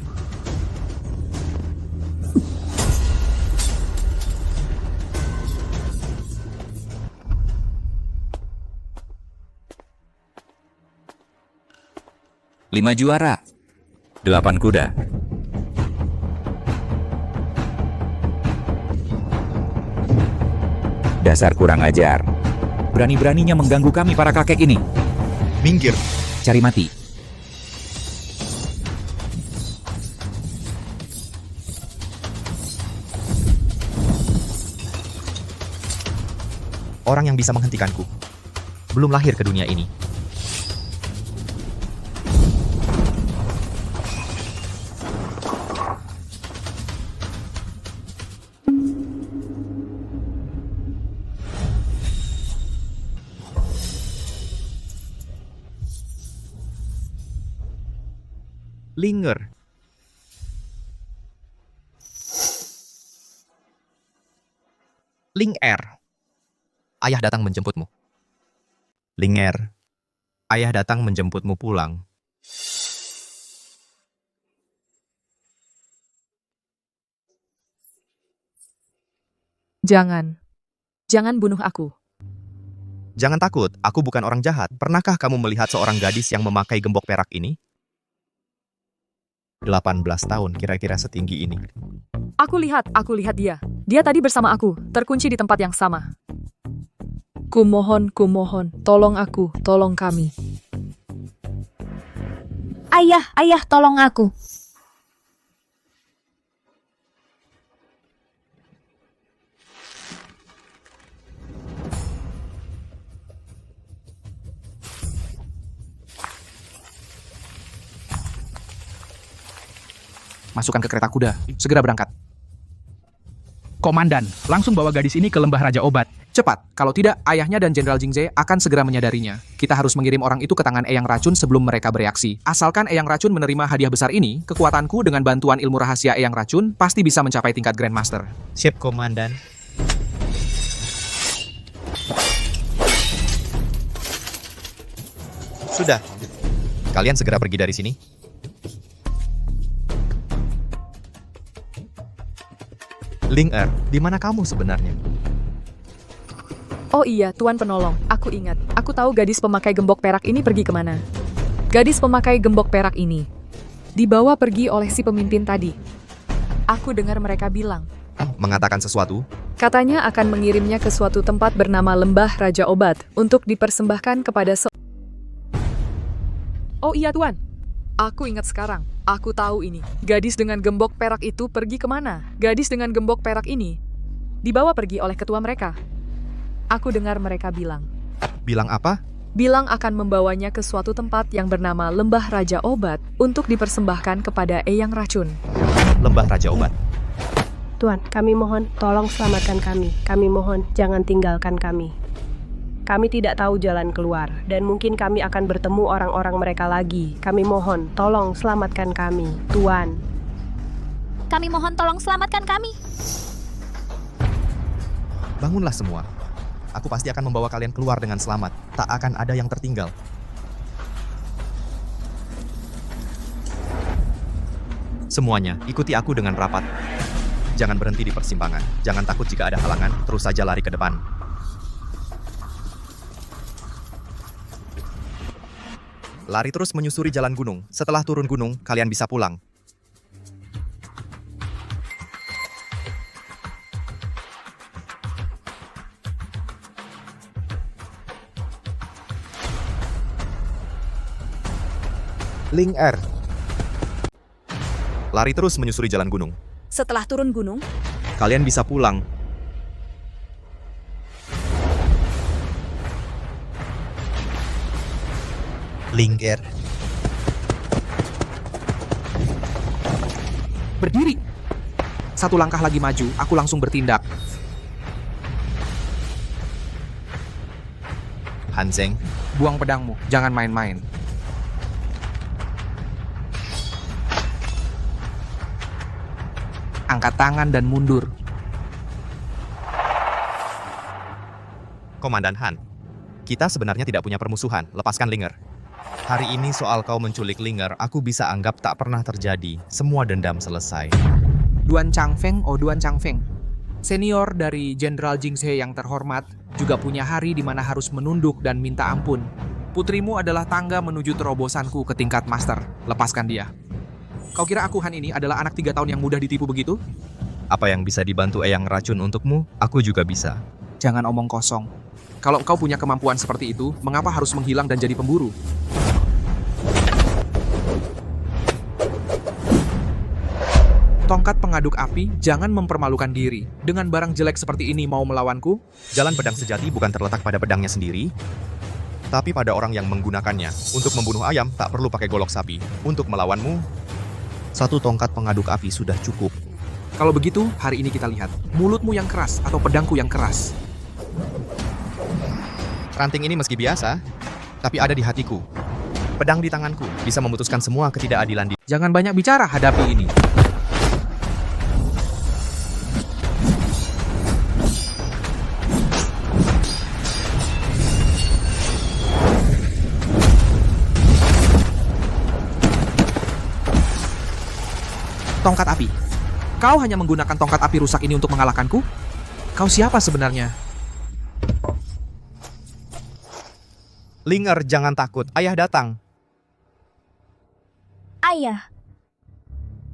Lima juara. 8 kuda. Dasar kurang ajar. Berani-beraninya mengganggu kami para kakek ini. Minggir. Cari mati. Orang yang bisa menghentikanku belum lahir ke dunia ini. Linger. Linger. Ayah datang menjemputmu. Linger. Ayah datang menjemputmu pulang. Jangan. Jangan bunuh aku. Jangan takut, aku bukan orang jahat. Pernahkah kamu melihat seorang gadis yang memakai gembok perak ini? 18 tahun, kira-kira setinggi ini. Aku lihat dia. Dia tadi bersama aku, terkunci di tempat yang sama. Kumohon, tolong aku, tolong kami. Ayah, tolong aku. Masukkan ke kereta kuda, segera berangkat. Komandan, langsung bawa gadis ini ke lembah Raja Obat. Cepat, kalau tidak, ayahnya dan Jenderal Jingze akan segera menyadarinya. Kita harus mengirim orang itu ke tangan Eyang Racun sebelum mereka bereaksi. Asalkan Eyang Racun menerima hadiah besar ini, kekuatanku dengan bantuan ilmu rahasia Eyang Racun pasti bisa mencapai tingkat Grandmaster. Siap, Komandan. Sudah. Kalian segera pergi dari sini. Linger, di mana kamu sebenarnya? Oh iya, Tuan Penolong. Aku ingat. Aku tahu gadis pemakai gembok perak ini pergi kemana. Gadis pemakai gembok perak ini dibawa pergi oleh si pemimpin tadi. Aku dengar mereka bilang. Mengatakan sesuatu? Katanya akan mengirimnya ke suatu tempat bernama Lembah Raja Obat untuk dipersembahkan kepada Oh iya, Tuan. Aku ingat sekarang. Aku tahu ini. Gadis dengan gembok perak itu pergi kemana? Gadis dengan gembok perak ini dibawa pergi oleh ketua mereka. Aku dengar mereka bilang. Bilang apa? Bilang akan membawanya ke suatu tempat yang bernama Lembah Raja Obat untuk dipersembahkan kepada Eyang Racun. Lembah Raja Obat. Tuan, kami mohon, tolong selamatkan kami. Kami mohon, jangan tinggalkan kami. Kami tidak tahu jalan keluar, dan mungkin kami akan bertemu orang-orang mereka lagi. Kami mohon, tolong selamatkan kami, Tuan. Kami mohon tolong selamatkan kami. Bangunlah semua. Aku pasti akan membawa kalian keluar dengan selamat. Tak akan ada yang tertinggal. Semuanya, ikuti aku dengan rapat. Jangan berhenti di persimpangan. Jangan takut jika ada halangan, terus saja lari ke depan. Lari terus menyusuri jalan gunung. Setelah turun gunung, kalian bisa pulang. Linger. Lari terus menyusuri jalan gunung. Setelah turun gunung, Kalian bisa pulang. Linger. Berdiri. Satu langkah lagi maju, aku langsung bertindak. Hanzeng. Buang pedangmu, jangan main-main. Angkat tangan dan mundur. Komandan Han, kita sebenarnya tidak punya permusuhan, lepaskan Linger. Hari ini soal kau menculik Linger, aku bisa anggap tak pernah terjadi. Semua dendam selesai. Duan Changfeng, Duan Changfeng. Senior dari Jenderal Jingse yang terhormat juga punya hari di mana harus menunduk dan minta ampun. Putrimu adalah tangga menuju terobosanku ke tingkat master. Lepaskan dia. Kau kira aku Han ini adalah anak 3 tahun yang mudah ditipu begitu? Apa yang bisa dibantu Eyang Racun untukmu, aku juga bisa. Jangan omong kosong. Kalau engkau punya kemampuan seperti itu, mengapa harus menghilang dan jadi pemburu? Tongkat pengaduk api, jangan mempermalukan diri. Dengan barang jelek seperti ini mau melawanku? Jalan pedang sejati bukan terletak pada pedangnya sendiri, tapi pada orang yang menggunakannya. Untuk membunuh ayam, tak perlu pakai golok sapi. Untuk melawanmu, satu tongkat pengaduk api sudah cukup. Kalau begitu, hari ini kita lihat. Mulutmu yang keras atau pedangku yang keras. Ranting ini meski biasa, tapi ada di hatiku. Pedang di tanganku bisa memutuskan semua ketidakadilan di... Jangan banyak bicara, hadapi ini. Tongkat api. Kau hanya menggunakan tongkat api rusak ini untuk mengalahkanku? Kau siapa sebenarnya? Linger, jangan takut. Ayah datang. Ayah.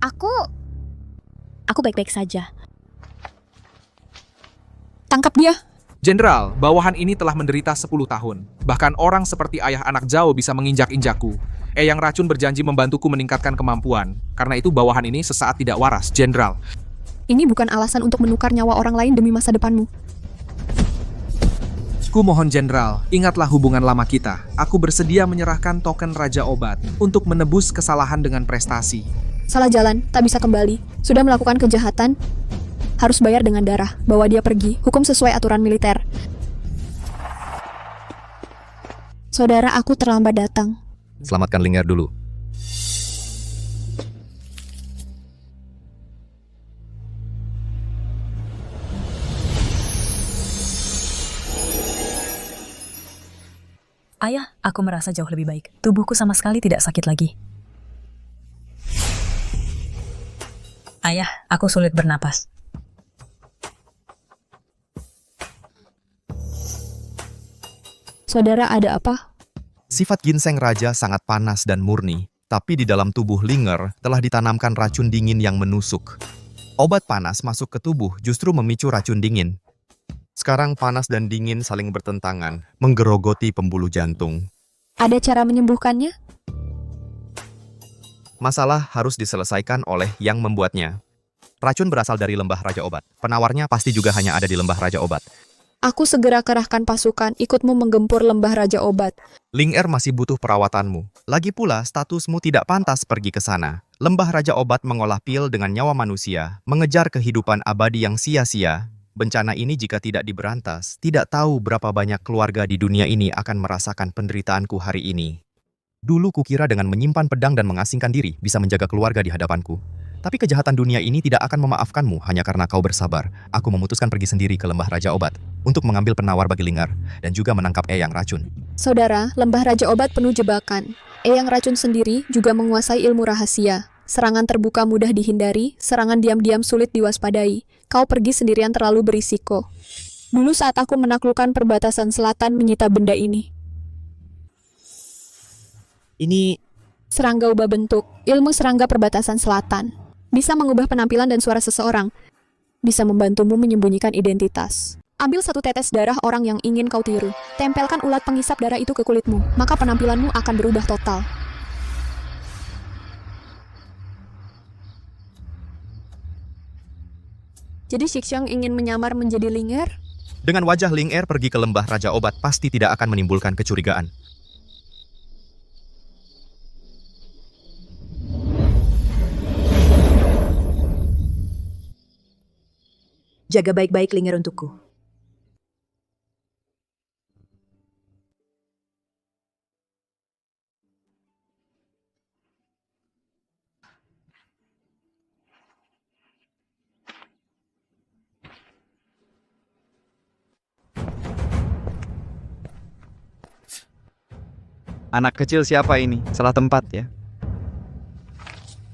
Aku baik-baik saja. Tangkap dia. Jenderal, bawahan ini telah menderita 10 tahun. Bahkan orang seperti ayah anak Zhao bisa menginjak-injakku. Eyang Racun berjanji membantuku meningkatkan kemampuan. Karena itu bawahan ini sesaat tidak waras, Jenderal. Ini bukan alasan untuk menukar nyawa orang lain demi masa depanmu. Ku mohon Jenderal, ingatlah hubungan lama kita. Aku bersedia menyerahkan token Raja Obat untuk menebus kesalahan dengan prestasi. Salah jalan, tak bisa kembali. Sudah melakukan kejahatan, harus bayar dengan darah. Bawa dia pergi, hukum sesuai aturan militer. Saudara, aku terlambat datang. Selamatkan Linger dulu. Ayah, aku merasa jauh lebih baik. Tubuhku sama sekali tidak sakit lagi. Ayah, aku sulit bernapas. Saudara, ada apa? Sifat ginseng raja sangat panas dan murni, tapi di dalam tubuh Linger telah ditanamkan racun dingin yang menusuk. Obat panas masuk ke tubuh justru memicu racun dingin. Sekarang panas dan dingin saling bertentangan, menggerogoti pembuluh jantung. Ada cara menyembuhkannya? Masalah harus diselesaikan oleh yang membuatnya. Racun berasal dari lembah Raja Obat. Penawarnya pasti juga hanya ada di lembah Raja Obat. Aku segera kerahkan pasukan, ikutmu menggempur lembah Raja Obat. Linger masih butuh perawatanmu. Lagi pula, statusmu tidak pantas pergi ke sana. Lembah Raja Obat mengolah pil dengan nyawa manusia, mengejar kehidupan abadi yang sia-sia. Bencana ini jika tidak diberantas, tidak tahu berapa banyak keluarga di dunia ini akan merasakan penderitaanku hari ini. Dulu kukira dengan menyimpan pedang dan mengasingkan diri bisa menjaga keluarga di hadapanku. Tapi kejahatan dunia ini tidak akan memaafkanmu hanya karena kau bersabar. Aku memutuskan pergi sendiri ke lembah Raja Obat untuk mengambil penawar bagi Linger dan juga menangkap Eyang Racun. Saudara, lembah Raja Obat penuh jebakan. Eyang Racun sendiri juga menguasai ilmu rahasia. Serangan terbuka mudah dihindari, serangan diam-diam sulit diwaspadai. Kau pergi sendirian terlalu berisiko. Dulu saat aku menaklukkan perbatasan selatan menyita benda ini. Ini... serangga ubah bentuk, ilmu serangga perbatasan selatan. Bisa mengubah penampilan dan suara seseorang. Bisa membantumu menyembunyikan identitas. Ambil satu tetes darah orang yang ingin kau tiru. Tempelkan ulat penghisap darah itu ke kulitmu. Maka penampilanmu akan berubah total. Jadi Shixiang ingin menyamar menjadi Linger? Dengan wajah Linger pergi ke lembah Raja Obat pasti tidak akan menimbulkan kecurigaan. Jaga baik-baik Linger untukku. Anak kecil siapa ini? Salah tempat ya.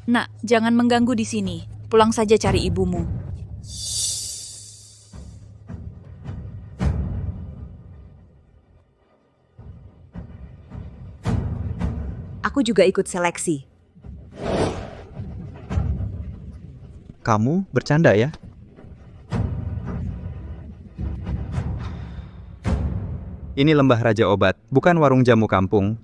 Nak, jangan mengganggu di sini. Pulang saja cari ibumu. Aku juga ikut seleksi. Kamu bercanda ya? Ini lembah Raja Obat, bukan warung jamu kampung.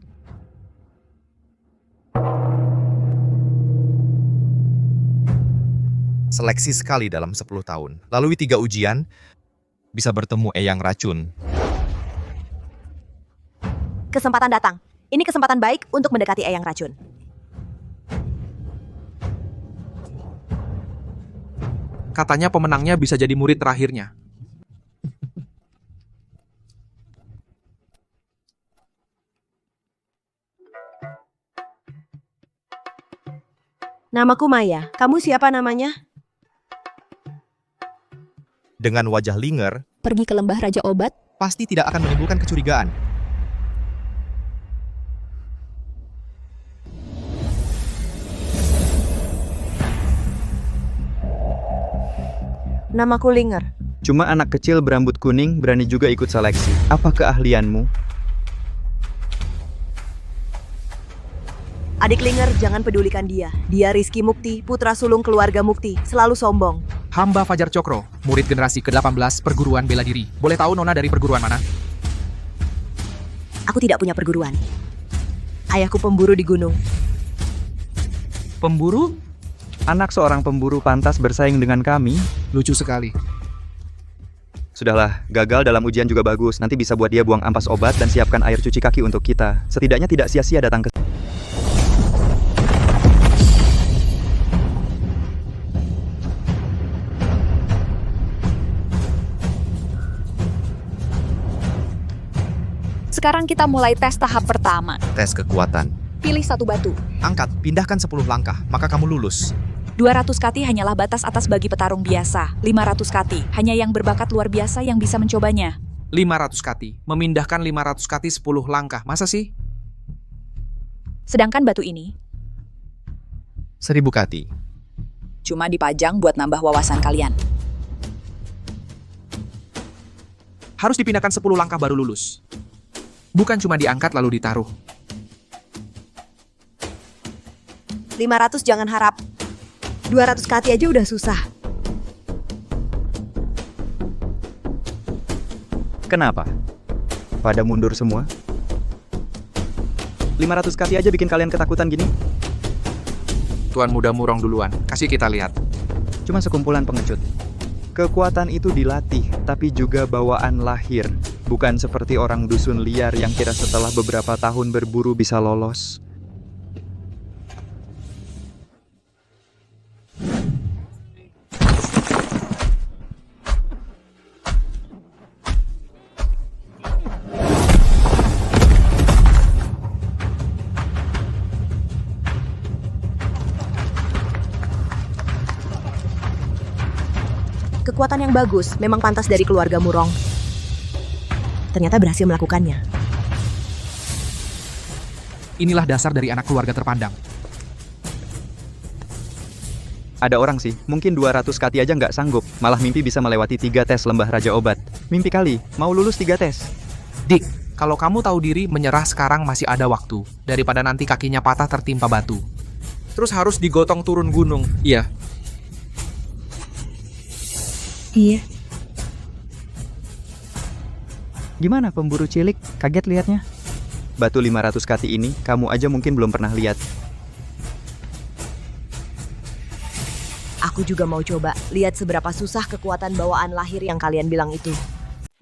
Seleksi sekali dalam 10 tahun. Lalui 3 ujian, bisa bertemu Eyang Racun. Kesempatan datang. Ini kesempatan baik untuk mendekati Eyang Racun. Katanya pemenangnya bisa jadi murid terakhirnya. Namaku Maya. Kamu siapa namanya? Dengan wajah linger, Pergi ke lembah Raja Obat? pasti tidak akan menimbulkan kecurigaan. Namaku Linger. Cuma anak kecil berambut kuning berani juga ikut seleksi. Apa keahlianmu? Adik Linger, jangan pedulikan dia. Dia Rizky Mukti, putra sulung keluarga Mukti. Selalu sombong. Hamba Fajar Cokro, murid generasi ke-18 perguruan bela diri. Boleh tahu Nona dari perguruan mana? Aku tidak punya perguruan. Ayahku pemburu di gunung. Pemburu? Anak seorang pemburu pantas bersaing dengan kami? Lucu sekali. Sudahlah, gagal dalam ujian juga bagus. Nanti bisa buat dia buang ampas obat dan siapkan air cuci kaki untuk kita. Setidaknya tidak sia-sia datang ke... Sekarang kita mulai tes tahap pertama. Tes kekuatan. Pilih satu batu. Angkat, pindahkan 10 langkah, maka kamu lulus. 200 kati hanyalah batas atas bagi petarung biasa. 500 kati, hanya yang berbakat luar biasa yang bisa mencobanya. 500 kati. Memindahkan 500 kati 10 langkah. Masa sih? Sedangkan batu ini 1000 kati. cuma dipajang buat nambah wawasan kalian. Harus dipindahkan 10 langkah baru lulus. Bukan cuma diangkat lalu ditaruh. 500 jangan harap. 200 kati aja udah susah. Kenapa? Pada mundur semua? 500 kati aja bikin kalian ketakutan gini? Tuan Muda Murong duluan, kasih kita lihat. Cuma sekumpulan pengecut. Kekuatan itu dilatih, tapi juga bawaan lahir. Bukan seperti orang dusun liar yang kira setelah beberapa tahun berburu bisa lolos. Kekuatan yang bagus, memang pantas dari keluarga Murong. Ternyata berhasil melakukannya. Inilah dasar dari anak keluarga terpandang. Ada orang sih, mungkin 200 kati aja nggak sanggup. Malah mimpi bisa melewati 3 tes lembah Raja Obat. Mimpi kali, mau lulus 3 tes. Dik, kalau kamu tahu diri, menyerah sekarang masih ada waktu. Daripada nanti kakinya patah tertimpa batu. Terus harus digotong turun gunung. Iya. Iya. Gimana pemburu cilik? Kaget liatnya? Batu 500 kati ini, kamu aja mungkin belum pernah lihat. Aku juga mau coba, lihat seberapa susah kekuatan bawaan lahir yang kalian bilang itu.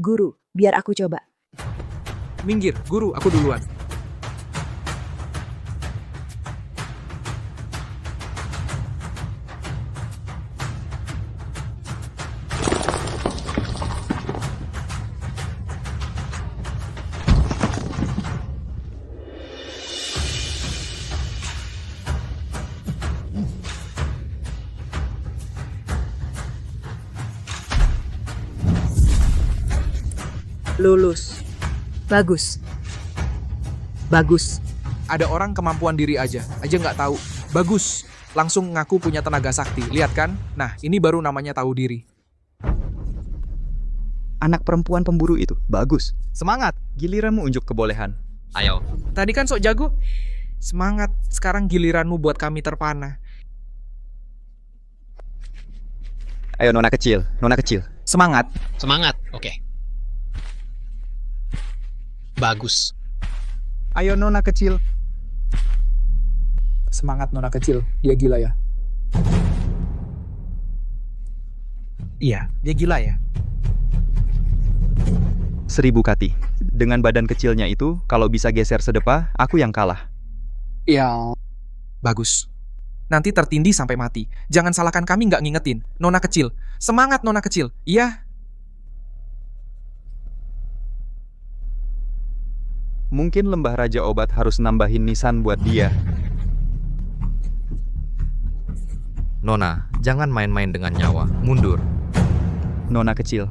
Guru, biar aku coba. Minggir, guru, aku duluan. Lulus. Bagus. Bagus. Ada orang kemampuan diri aja nggak tahu. Bagus. Langsung ngaku punya tenaga sakti. Lihat kan? Nah, ini baru namanya tahu diri. Anak perempuan pemburu itu, bagus. Semangat. Giliranmu unjuk kebolehan. Ayo. Tadi kan sok jago. Semangat. Sekarang giliranmu buat kami terpana. Ayo nona kecil. Semangat. Semangat, oke. Bagus. Ayo nona kecil. Semangat nona kecil, dia gila ya. Iya, dia gila ya. 1000 kati. Dengan badan kecilnya itu, kalau bisa geser sedepa, aku yang kalah. Ya. Bagus. Nanti tertindih sampai mati. Jangan salahkan kami nggak ngingetin. Nona kecil. Semangat nona kecil. Iya. Mungkin lembah Raja Obat harus nambahin nisan buat dia. Nona, jangan main-main dengan nyawa. Mundur. Nona kecil.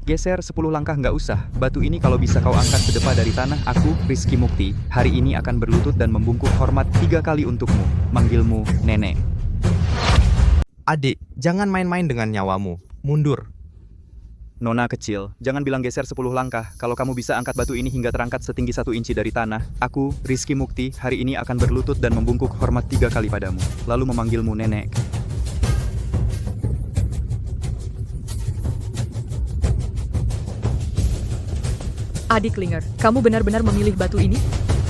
Geser 10 langkah nggak usah. Batu ini kalau bisa kau angkat sedepa dari tanah, aku, Rizky Mukti, hari ini akan berlutut dan membungkuk hormat 3 kali untukmu. Manggilmu nenek. Adik, jangan main-main dengan nyawamu. Mundur. Nona kecil, jangan bilang geser 10 langkah. Kalau kamu bisa angkat batu ini hingga terangkat setinggi 1 inci dari tanah, aku, Rizky Mukti, hari ini akan berlutut dan membungkuk hormat 3 kali padamu. Lalu memanggilmu nenek. Adik Linger, kamu benar-benar memilih batu ini?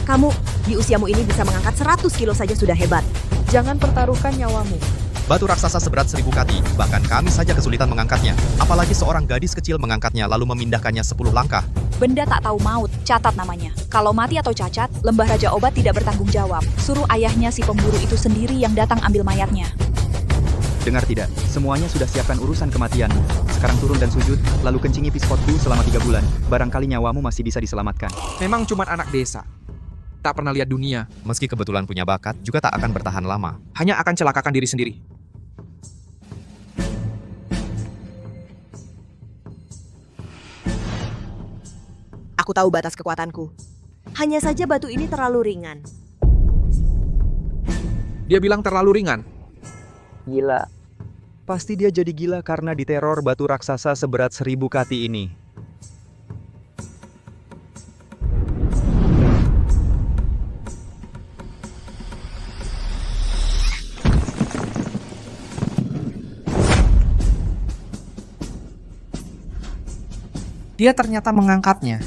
Kamu, di usiamu ini bisa mengangkat 100 kilo saja sudah hebat. Jangan pertaruhkan nyawamu. Batu raksasa seberat 1000 kati, bahkan kami saja kesulitan mengangkatnya. Apalagi seorang gadis kecil mengangkatnya lalu memindahkannya 10 langkah. Benda tak tahu maut, catat namanya. Kalau mati atau cacat, Lembah Raja Obat tidak bertanggung jawab. Suruh ayahnya si pemburu itu sendiri yang datang ambil mayatnya. Dengar tidak? Semuanya sudah siapkan urusan kematianmu. Sekarang turun dan sujud, lalu kencingi piskotku selama 3 bulan. Barangkali nyawamu masih bisa diselamatkan. Memang cuma anak desa. Tak pernah lihat dunia. Meski kebetulan punya bakat, juga tak akan bertahan lama. Hanya akan celakakan diri sendiri. Aku tahu batas kekuatanku. Hanya saja batu ini terlalu ringan. Dia bilang terlalu ringan. Gila. Pasti dia jadi gila karena diteror batu raksasa seberat 1000 kati ini. Dia ternyata mengangkatnya.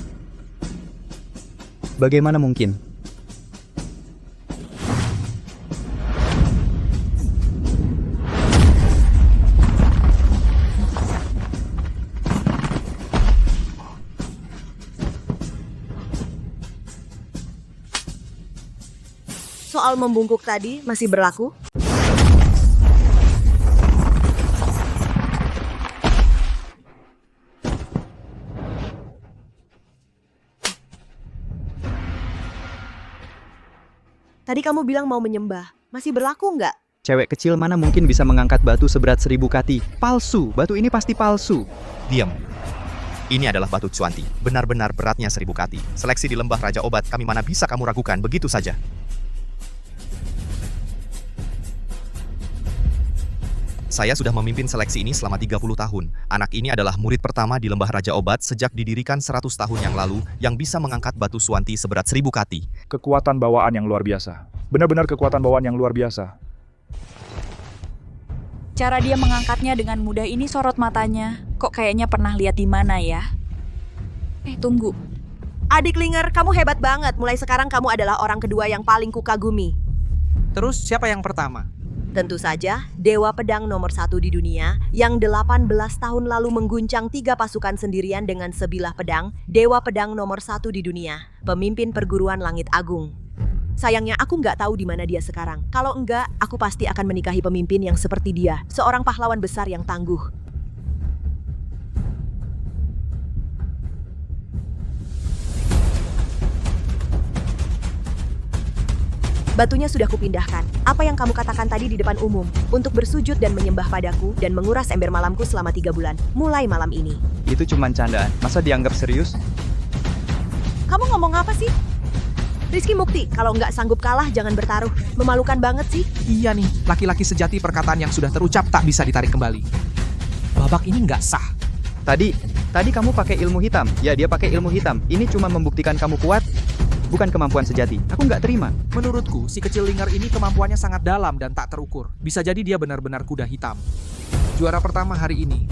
Bagaimana mungkin? Soal membungkuk tadi masih berlaku? Tadi kamu bilang mau menyembah. Masih berlaku nggak? Cewek kecil mana mungkin bisa mengangkat batu seberat 1000 kati? Palsu, batu ini pasti palsu. Diam. Ini adalah batu cuanti. Benar-benar beratnya 1000 kati. Seleksi di Lembah Raja Obat, kami mana bisa kamu ragukan begitu saja. Saya sudah memimpin seleksi ini selama 30 tahun. Anak ini adalah murid pertama di Lembah Raja Obat sejak didirikan 100 tahun yang lalu yang bisa mengangkat batu suanti seberat 1000 kati. Kekuatan bawaan yang luar biasa. Benar-benar kekuatan bawaan yang luar biasa. Cara dia mengangkatnya dengan mudah ini sorot matanya. Kok kayaknya pernah lihat di mana ya? Tunggu. Adik Linger, kamu hebat banget. Mulai sekarang kamu adalah orang kedua yang paling kukagumi. Terus siapa yang pertama? Tentu saja, Dewa Pedang nomor 1 di dunia yang 18 tahun lalu mengguncang 3 pasukan sendirian dengan sebilah pedang, Dewa Pedang nomor 1 di dunia, pemimpin perguruan Langit Agung. Sayangnya aku nggak tahu di mana dia sekarang. Kalau enggak, aku pasti akan menikahi pemimpin yang seperti dia, seorang pahlawan besar yang tangguh. Batunya sudah kupindahkan. Apa yang kamu katakan tadi di depan umum, untuk bersujud dan menyembah padaku dan menguras ember malamku selama 3 bulan, mulai malam ini. Itu cuma candaan, masa dianggap serius? Kamu ngomong apa sih? Rizky Mukti, kalau nggak sanggup kalah jangan bertaruh. Memalukan banget sih. Iya nih, laki-laki sejati perkataan yang sudah terucap tak bisa ditarik kembali. Babak ini nggak sah. Tadi kamu pakai ilmu hitam. Ya, dia pakai ilmu hitam. Ini cuma membuktikan kamu kuat, bukan kemampuan sejati. Aku nggak terima. Menurutku, si kecil Linger ini kemampuannya sangat dalam dan tak terukur. Bisa jadi dia benar-benar kuda hitam. Juara pertama hari ini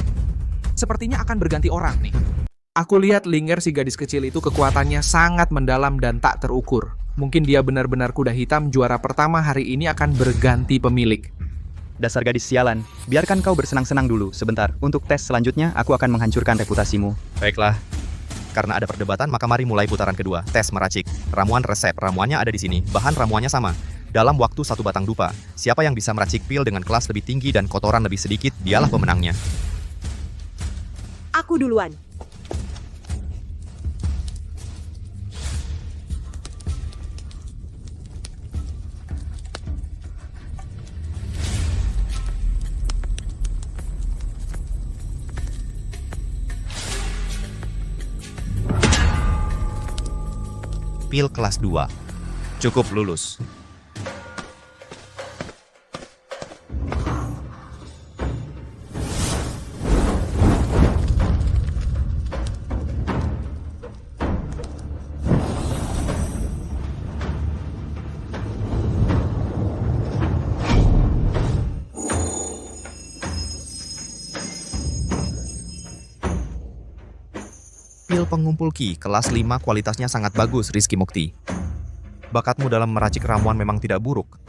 sepertinya akan berganti orang nih. Aku lihat Linger si gadis kecil itu kekuatannya sangat mendalam dan tak terukur. Mungkin dia benar-benar kuda hitam. Juara pertama hari ini akan berganti pemilik. Dasar gadis sialan, biarkan kau bersenang-senang dulu sebentar. Untuk tes selanjutnya, aku akan menghancurkan reputasimu. Baiklah. Karena ada perdebatan, maka mari mulai putaran kedua. Tes meracik. Ramuan resep. Ramuannya ada di sini. Bahan ramuannya sama. Dalam waktu 1 batang dupa. Siapa yang bisa meracik pil dengan kelas lebih tinggi dan kotoran lebih sedikit, dialah pemenangnya. Aku duluan. Pil kelas 2. Cukup lulus. Pil pengumpul ki, kelas 5 kualitasnya sangat bagus, Rizky Mukti. Bakatmu dalam meracik ramuan memang tidak buruk.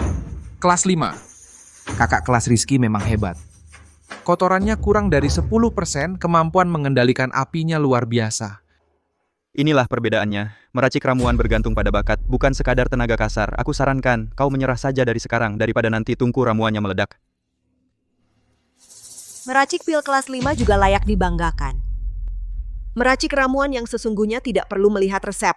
Kelas 5. Kakak kelas Rizky memang hebat. Kotorannya kurang dari 10%, kemampuan mengendalikan apinya luar biasa. Inilah perbedaannya. Meracik ramuan bergantung pada bakat, bukan sekadar tenaga kasar. Aku sarankan, kau menyerah saja dari sekarang, daripada nanti tungku ramuannya meledak. Meracik pil kelas 5 juga layak dibanggakan. Meracik ramuan yang sesungguhnya tidak perlu melihat resep.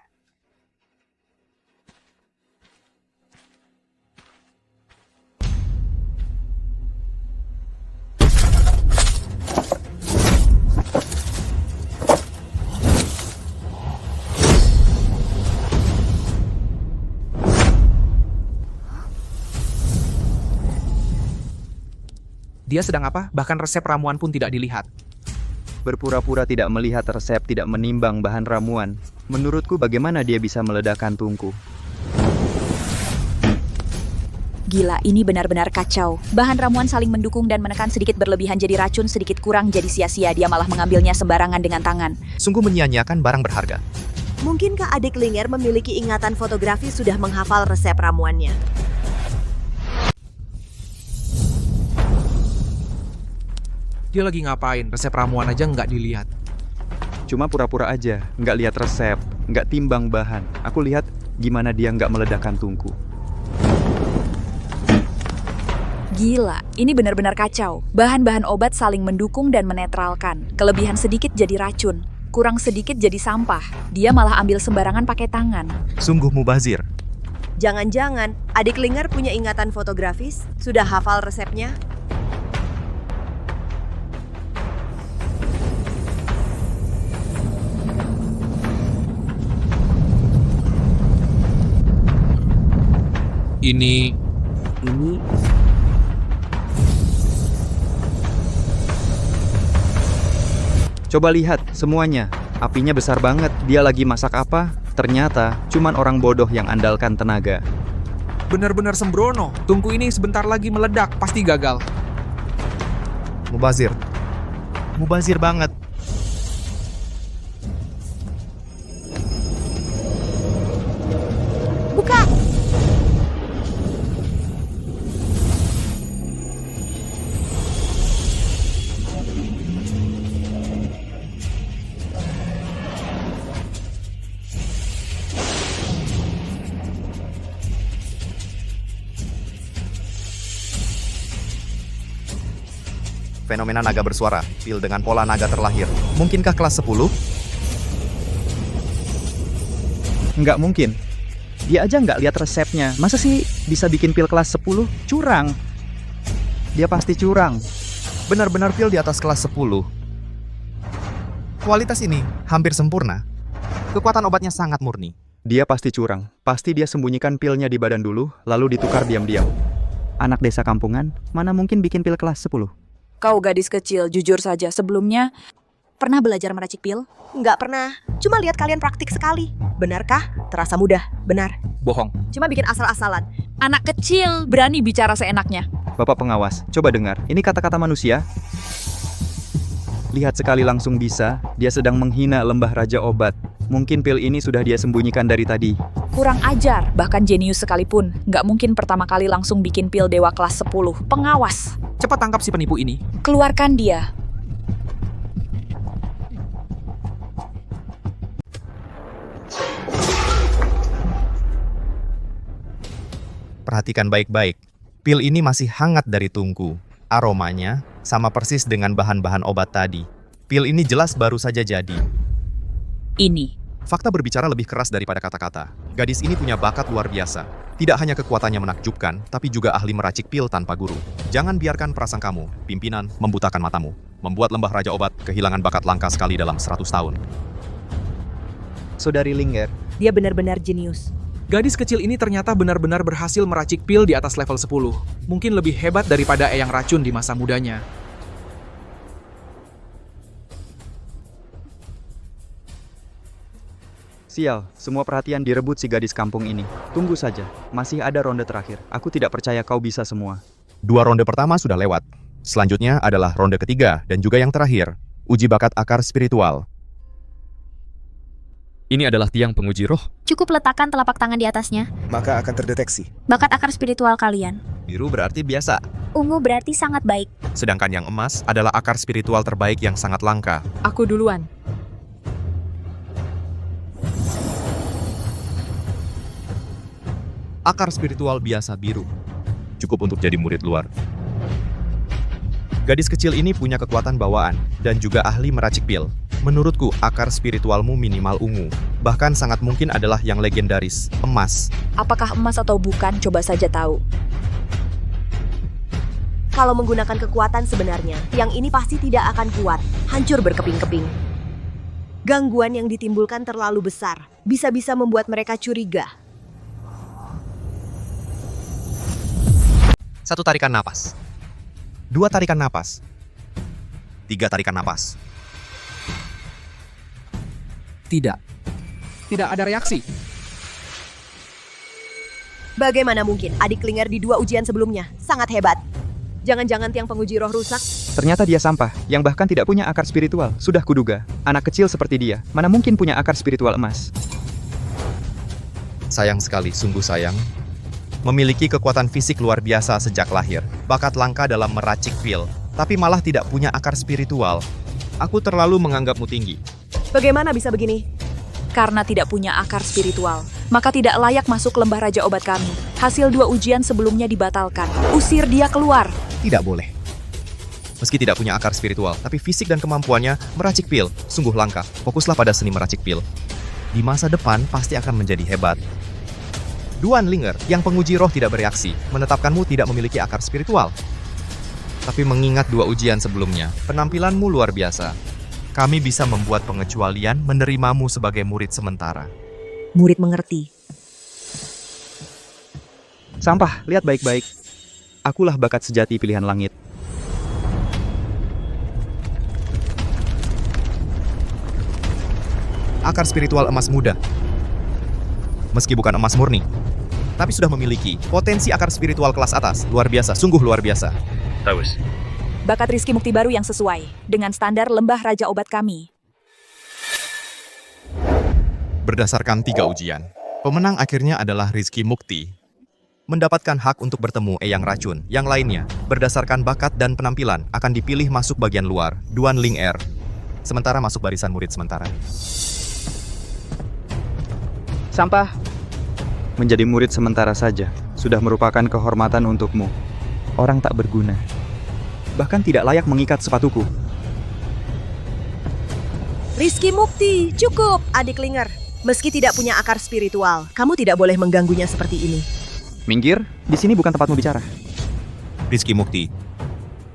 Dia sedang apa? Bahkan resep ramuan pun tidak dilihat. Berpura-pura tidak melihat resep, tidak menimbang bahan ramuan. Menurutku bagaimana dia bisa meledakkan tungku? Gila, ini benar-benar kacau. Bahan ramuan saling mendukung dan menekan, sedikit berlebihan jadi racun, sedikit kurang jadi sia-sia. Dia malah mengambilnya sembarangan dengan tangan. Sungguh menyia-nyiakan barang berharga. Mungkinkah adik Linger memiliki ingatan fotografi sudah menghafal resep ramuannya? Dia lagi ngapain? Resep ramuan aja nggak dilihat. Cuma pura-pura aja, nggak lihat resep, nggak timbang bahan. Aku lihat gimana dia nggak meledakkan tungku. Gila, ini benar-benar kacau. Bahan-bahan obat saling mendukung dan menetralkan. Kelebihan sedikit jadi racun, kurang sedikit jadi sampah. Dia malah ambil sembarangan pakai tangan. Sungguh mubazir. Jangan-jangan adik Linger punya ingatan fotografis? Sudah hafal resepnya? Ini Coba lihat semuanya. Apinya besar banget. Dia lagi masak apa? Ternyata cuman orang bodoh yang andalkan tenaga. benar-benar sembrono. Tungku ini sebentar lagi meledak, pasti gagal. Mubazir. Mubazir banget. Buka! Fenomena naga bersuara, pil dengan pola naga terlahir. Mungkinkah kelas 10? Nggak mungkin. Dia aja nggak lihat resepnya. Masa sih bisa bikin pil kelas 10? Curang. Dia pasti curang. Benar-benar pil di atas kelas 10. Kualitas ini hampir sempurna. Kekuatan obatnya sangat murni. Dia pasti curang. Pasti dia sembunyikan pilnya di badan dulu, lalu ditukar diam-diam. Anak desa kampungan, mana mungkin bikin pil kelas 10? Kau gadis kecil, jujur saja, sebelumnya Pernah belajar meracik pil? Nggak pernah. Cuma lihat kalian praktik sekali. Benarkah? Terasa mudah. Benar. Bohong. Cuma bikin asal-asalan. anak kecil berani bicara seenaknya. Bapak pengawas, coba dengar. Ini kata-kata manusia. Lihat sekali langsung bisa, dia sedang menghina lembah Raja Obat. Mungkin pil ini sudah dia sembunyikan dari tadi. Kurang ajar, bahkan jenius sekalipun. Nggak mungkin pertama kali langsung bikin pil dewa kelas 10. Pengawas. Cepat tangkap si penipu ini. Keluarkan dia. Perhatikan baik-baik. Pil ini masih hangat dari tungku. Aromanya sama persis dengan bahan-bahan obat tadi. Pil ini jelas baru saja jadi. Ini. Fakta berbicara lebih keras daripada kata-kata. Gadis ini punya bakat luar biasa. Tidak hanya kekuatannya menakjubkan, tapi juga ahli meracik pil tanpa guru. Jangan biarkan prasangkamu, pimpinan, membutakan matamu. Membuat lembah Raja Obat kehilangan bakat langka sekali dalam 100 tahun. Saudari Linger, dia benar-benar jenius. Gadis kecil ini ternyata benar-benar berhasil meracik pil di atas level 10. Mungkin lebih hebat daripada Eyang Racun di masa mudanya. Sial, semua perhatian direbut si gadis kampung ini. Tunggu saja, masih ada ronde terakhir. Aku tidak percaya kau bisa semua. 2 ronde pertama sudah lewat. Selanjutnya adalah ronde ketiga dan juga yang terakhir, uji bakat akar spiritual. Ini adalah tiang penguji roh. Cukup letakkan telapak tangan di atasnya. Maka akan terdeteksi. Bakat akar spiritual kalian. Biru berarti biasa. Ungu berarti sangat baik. Sedangkan yang emas adalah akar spiritual terbaik yang sangat langka. Aku duluan. Akar spiritual biasa biru. Cukup untuk jadi murid luar. Gadis kecil ini punya kekuatan bawaan dan juga ahli meracik pil. Menurutku, akar spiritualmu minimal ungu. Bahkan sangat mungkin adalah yang legendaris, emas. Apakah emas atau bukan, coba saja tahu. Kalau menggunakan kekuatan sebenarnya, yang ini pasti tidak akan kuat. Hancur berkeping-keping. Gangguan yang ditimbulkan terlalu besar. Bisa-bisa membuat mereka curiga. 1 tarikan napas. 2 tarikan napas. 3 tarikan napas. Tidak ada reaksi. Bagaimana mungkin adik Linger di 2 ujian sebelumnya? Sangat hebat. Jangan-jangan tiang penguji roh rusak? Ternyata dia sampah, yang bahkan tidak punya akar spiritual. Sudah kuduga, anak kecil seperti dia, mana mungkin punya akar spiritual emas. Sayang sekali, sungguh sayang. Memiliki kekuatan fisik luar biasa sejak lahir. Bakat langka dalam meracik pil, tapi malah tidak punya akar spiritual. Aku terlalu menganggapmu tinggi. Bagaimana bisa begini? Karena tidak punya akar spiritual, maka tidak layak masuk lembah Raja Obat kami. Hasil 2 ujian sebelumnya dibatalkan. Usir dia keluar. Tidak boleh. Meski tidak punya akar spiritual, tapi fisik dan kemampuannya meracik pil sungguh langka. Fokuslah pada seni meracik pil. Di masa depan pasti akan menjadi hebat. Duan Linger, yang penguji roh tidak bereaksi, menetapkanmu tidak memiliki akar spiritual. Tapi mengingat 2 ujian sebelumnya, penampilanmu luar biasa. Kami bisa membuat pengecualian menerimamu sebagai murid sementara. Murid mengerti. Sampah, lihat baik-baik. Akulah bakat sejati pilihan langit. Akar spiritual emas muda. Meski bukan emas murni, tapi sudah memiliki potensi akar spiritual kelas atas. Luar biasa, sungguh luar biasa. Taus. Bakat Rizky Mukti baru yang sesuai dengan standar lembah Raja Obat kami. Berdasarkan 3 ujian, pemenang akhirnya adalah Rizky Mukti. Mendapatkan hak untuk bertemu Eyang Racun. Yang lainnya, berdasarkan bakat dan penampilan, akan dipilih masuk bagian luar, Duan Linger. Sementara masuk barisan murid sementara. Sampah. Menjadi murid sementara saja, sudah merupakan kehormatan untukmu. Orang tak berguna. Bahkan tidak layak mengikat sepatuku. Rizky Mukti, cukup, adik Linger. Meski tidak punya akar spiritual, kamu tidak boleh mengganggunya seperti ini. Minggir, di sini bukan tempatmu bicara. Rizky Mukti,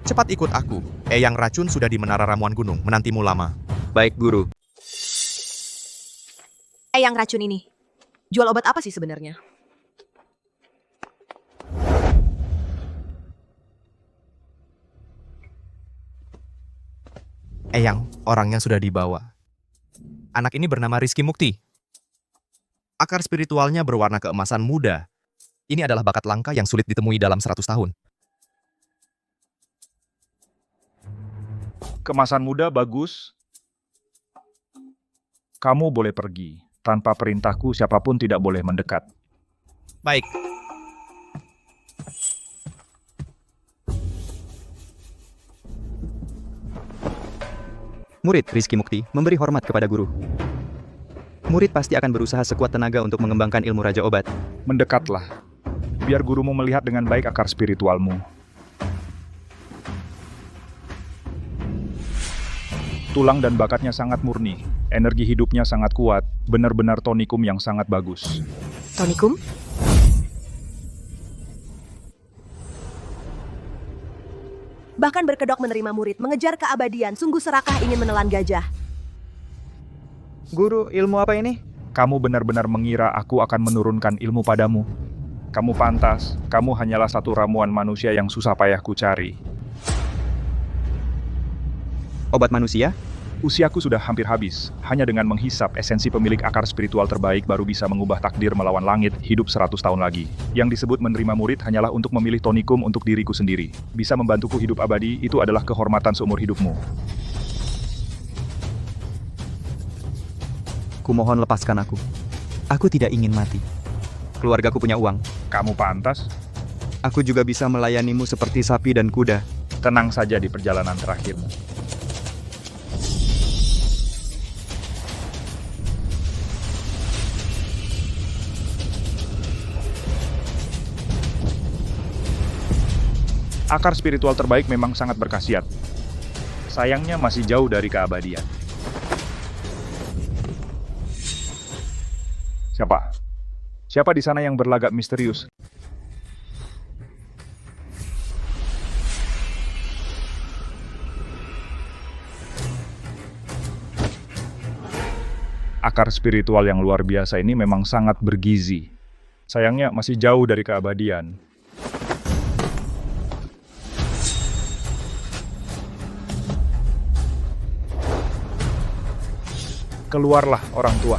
cepat ikut aku. Eyang Racun sudah di Menara Ramuan Gunung, menantimu lama. Baik, Guru. Eyang Racun ini. Jual obat apa sih sebenarnya? Eyang, orang yang sudah dibawa. Anak ini bernama Rizky Mukti. Akar spiritualnya berwarna keemasan muda. Ini adalah bakat langka yang sulit ditemui dalam 100 tahun. Kemasan muda bagus. Kamu boleh pergi. Tanpa perintahku, siapapun tidak boleh mendekat. Baik. Murid Rizky Mukti memberi hormat kepada guru. Murid pasti akan berusaha sekuat tenaga untuk mengembangkan ilmu Raja Obat. Mendekatlah. Biar gurumu melihat dengan baik akar spiritualmu. Tulang dan bakatnya sangat murni. Energi hidupnya sangat kuat. Benar-benar tonikum yang sangat bagus. Tonikum? Bahkan berkedok menerima murid, mengejar keabadian, sungguh serakah ingin menelan gajah. Guru, ilmu apa ini? Kamu benar-benar mengira aku akan menurunkan ilmu padamu. Kamu pantas, kamu hanyalah satu ramuan manusia yang susah payah ku cari. Obat manusia? Usiaku sudah hampir habis. Hanya dengan menghisap esensi pemilik akar spiritual terbaik baru bisa mengubah takdir melawan langit hidup 100 tahun lagi. Yang disebut menerima murid hanyalah untuk memilih tonikum untuk diriku sendiri. Bisa membantuku hidup abadi, itu adalah kehormatan seumur hidupmu. Kumohon lepaskan aku. Aku tidak ingin mati. Keluargaku punya uang. Kamu pantas. Aku juga bisa melayanimu seperti sapi dan kuda. Tenang saja di perjalanan terakhirmu. Akar spiritual terbaik memang sangat berkhasiat. Sayangnya masih jauh dari keabadian. Siapa? Siapa di sana yang berlagak misterius? Akar spiritual yang luar biasa ini memang sangat bergizi. Sayangnya masih jauh dari keabadian. Keluarlah orang tua.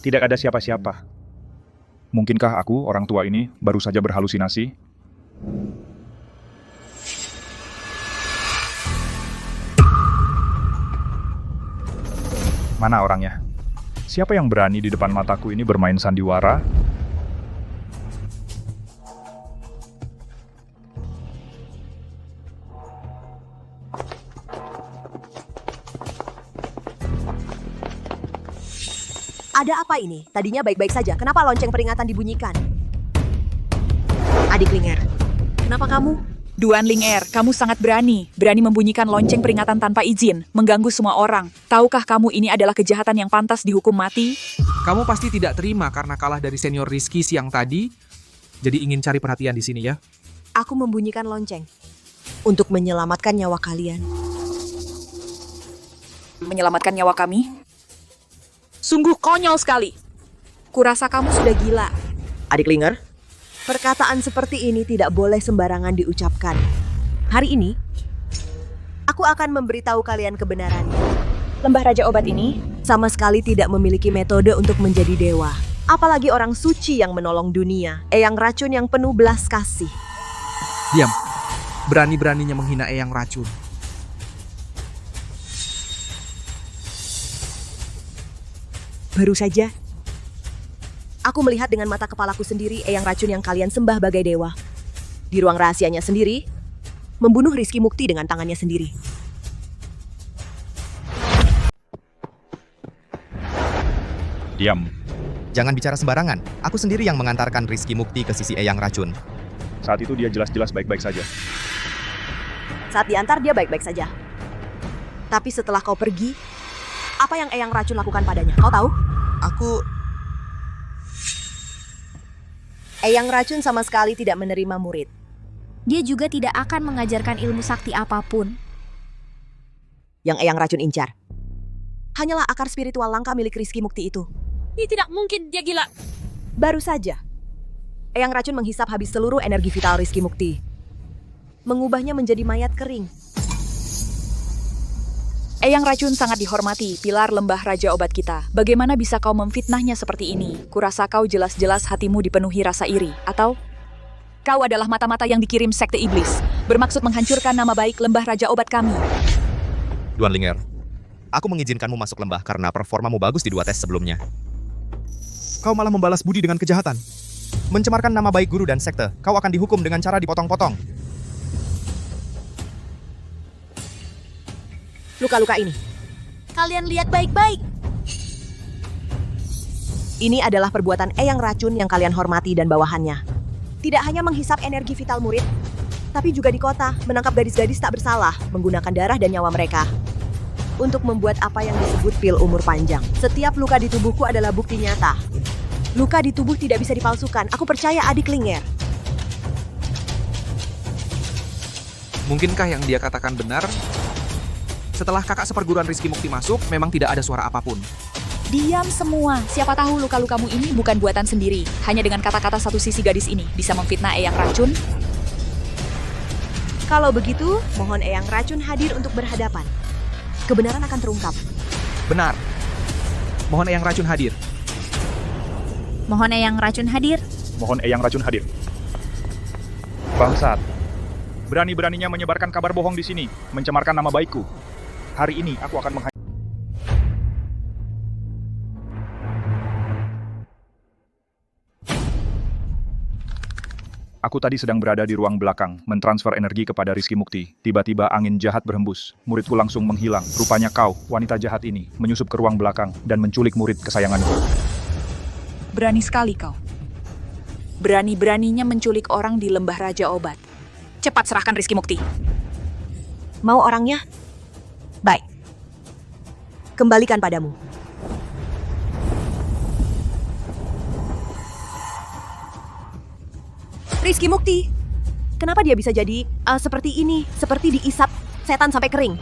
Tidak ada siapa-siapa. Mungkinkah aku, orang tua ini, baru saja berhalusinasi? Mana orangnya? Siapa yang berani di depan mataku ini bermain sandiwara? Ada apa ini? Tadinya baik-baik saja. Kenapa lonceng peringatan dibunyikan? Adik Linger, kenapa kamu? Duan Linger, kamu sangat berani. Berani membunyikan lonceng peringatan tanpa izin, mengganggu semua orang. Tahukah kamu ini adalah kejahatan yang pantas dihukum mati? Kamu pasti tidak terima karena kalah dari senior Rizky siang tadi. Jadi ingin cari perhatian di sini ya. Aku membunyikan lonceng untuk menyelamatkan nyawa kalian. Menyelamatkan nyawa kami? Sungguh konyol sekali. Kurasa kamu sudah gila. Adik Linger, perkataan seperti ini tidak boleh sembarangan diucapkan. Hari ini, aku akan memberitahu kalian kebenarannya. Lembah Raja Obat ini sama sekali tidak memiliki metode untuk menjadi dewa. Apalagi orang suci yang menolong dunia, Eyang Racun yang penuh belas kasih. Diam. Berani-beraninya menghina Eyang Racun. Baru saja, aku melihat dengan mata kepalaku sendiri Eyang Racun yang kalian sembah bagai dewa. Di ruang rahasianya sendiri, membunuh Rizky Mukti dengan tangannya sendiri. Diam. Jangan bicara sembarangan. Aku sendiri yang mengantarkan Rizky Mukti ke sisi Eyang Racun. Saat itu dia jelas-jelas baik-baik saja. Saat diantar dia baik-baik saja. Tapi setelah kau pergi, apa yang Eyang Racun lakukan padanya? Kau tahu? Eyang Racun sama sekali tidak menerima murid. dia juga tidak akan mengajarkan ilmu sakti apapun. yang Eyang Racun incar. Hanyalah akar spiritual langka milik Rizky Mukti itu. Ini tidak mungkin, dia gila. Baru saja, Eyang Racun menghisap habis seluruh energi vital Rizky Mukti, mengubahnya menjadi mayat kering. Eyang Racun sangat dihormati, pilar lembah raja obat kita. Bagaimana bisa kau memfitnahnya seperti ini? Kurasa kau jelas-jelas hatimu dipenuhi rasa iri. Atau kau adalah mata-mata yang dikirim sekte iblis, bermaksud menghancurkan nama baik lembah raja obat kami. Duan Linger, aku mengizinkanmu masuk lembah karena performamu bagus di 2 tes sebelumnya. Kau malah membalas budi dengan kejahatan. Mencemarkan nama baik guru dan sekte, kau akan dihukum dengan cara dipotong-potong. Luka-luka ini, kalian lihat baik-baik. Ini adalah perbuatan Eyang Racun yang kalian hormati dan bawahannya. Tidak hanya menghisap energi vital murid, tapi juga di kota menangkap gadis-gadis tak bersalah menggunakan darah dan nyawa mereka untuk membuat apa yang disebut pil umur panjang. Setiap luka di tubuhku adalah bukti nyata. Luka di tubuh tidak bisa dipalsukan. Aku percaya adik Linger. Mungkinkah yang dia katakan benar? Setelah kakak seperguruan Rizky Mukti masuk, memang tidak ada suara apapun. Diam semua. Siapa tahu luka-lukamu ini bukan buatan sendiri. Hanya dengan kata-kata satu sisi gadis ini bisa memfitnah Eyang Racun. Kalau begitu, mohon Eyang Racun hadir untuk berhadapan. Kebenaran akan terungkap. Benar. Mohon Eyang Racun hadir. Mohon Eyang Racun hadir. Mohon Eyang Racun hadir. Bangsat. Berani-beraninya menyebarkan kabar bohong di sini, mencemarkan nama baikku. Hari ini aku akan Aku tadi sedang berada di ruang belakang, mentransfer energi kepada Rizky Mukti. Tiba-tiba angin jahat berhembus. Muridku langsung menghilang. Rupanya kau, wanita jahat ini, menyusup ke ruang belakang dan menculik murid kesayanganku. Berani sekali kau. Berani-beraninya menculik orang di lembah raja obat. Cepat serahkan Rizky Mukti. Mau orangnya? Baik. Kembalikan padamu. Rizky Mukti. Kenapa dia bisa jadi seperti ini? Seperti diisap setan sampai kering.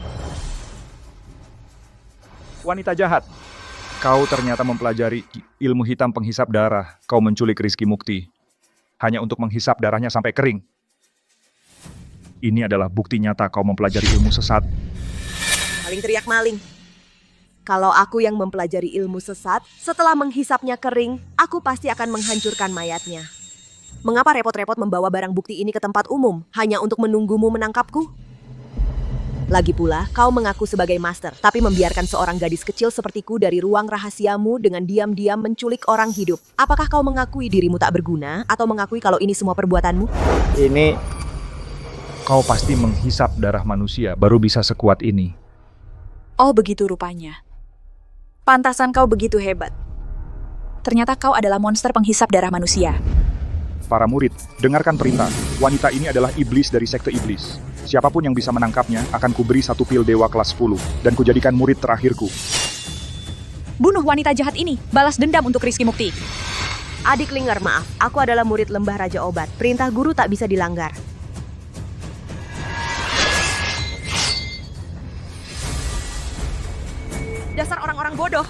Wanita jahat. Kau ternyata mempelajari ilmu hitam penghisap darah. Kau menculik Rizky Mukti. Hanya untuk menghisap darahnya sampai kering. Ini adalah bukti nyata kau mempelajari ilmu sesat. Maling teriak maling. Kalau aku yang mempelajari ilmu sesat, setelah menghisapnya kering, aku pasti akan menghancurkan mayatnya. Mengapa repot-repot membawa barang bukti ini ke tempat umum, hanya untuk menunggumu menangkapku? Lagi pula, kau mengaku sebagai master, tapi membiarkan seorang gadis kecil sepertiku dari ruang rahasiamu dengan diam-diam menculik orang hidup. Apakah kau mengakui dirimu tak berguna, atau mengakui kalau ini semua perbuatanmu? Ini... Kau pasti menghisap darah manusia, baru bisa sekuat ini. Oh begitu rupanya. Pantasan kau begitu hebat. Ternyata kau adalah monster penghisap darah manusia. Para murid, dengarkan perintah. Wanita ini adalah iblis dari sekte iblis. Siapapun yang bisa menangkapnya akan kuberi 1 pil dewa kelas 10 dan kujadikan murid terakhirku. Bunuh wanita jahat ini, balas dendam untuk Rizky Mukti. Adik Linger, maaf. Aku adalah murid lembah Raja Obat. Perintah guru tak bisa dilanggar. Dasar orang-orang bodoh.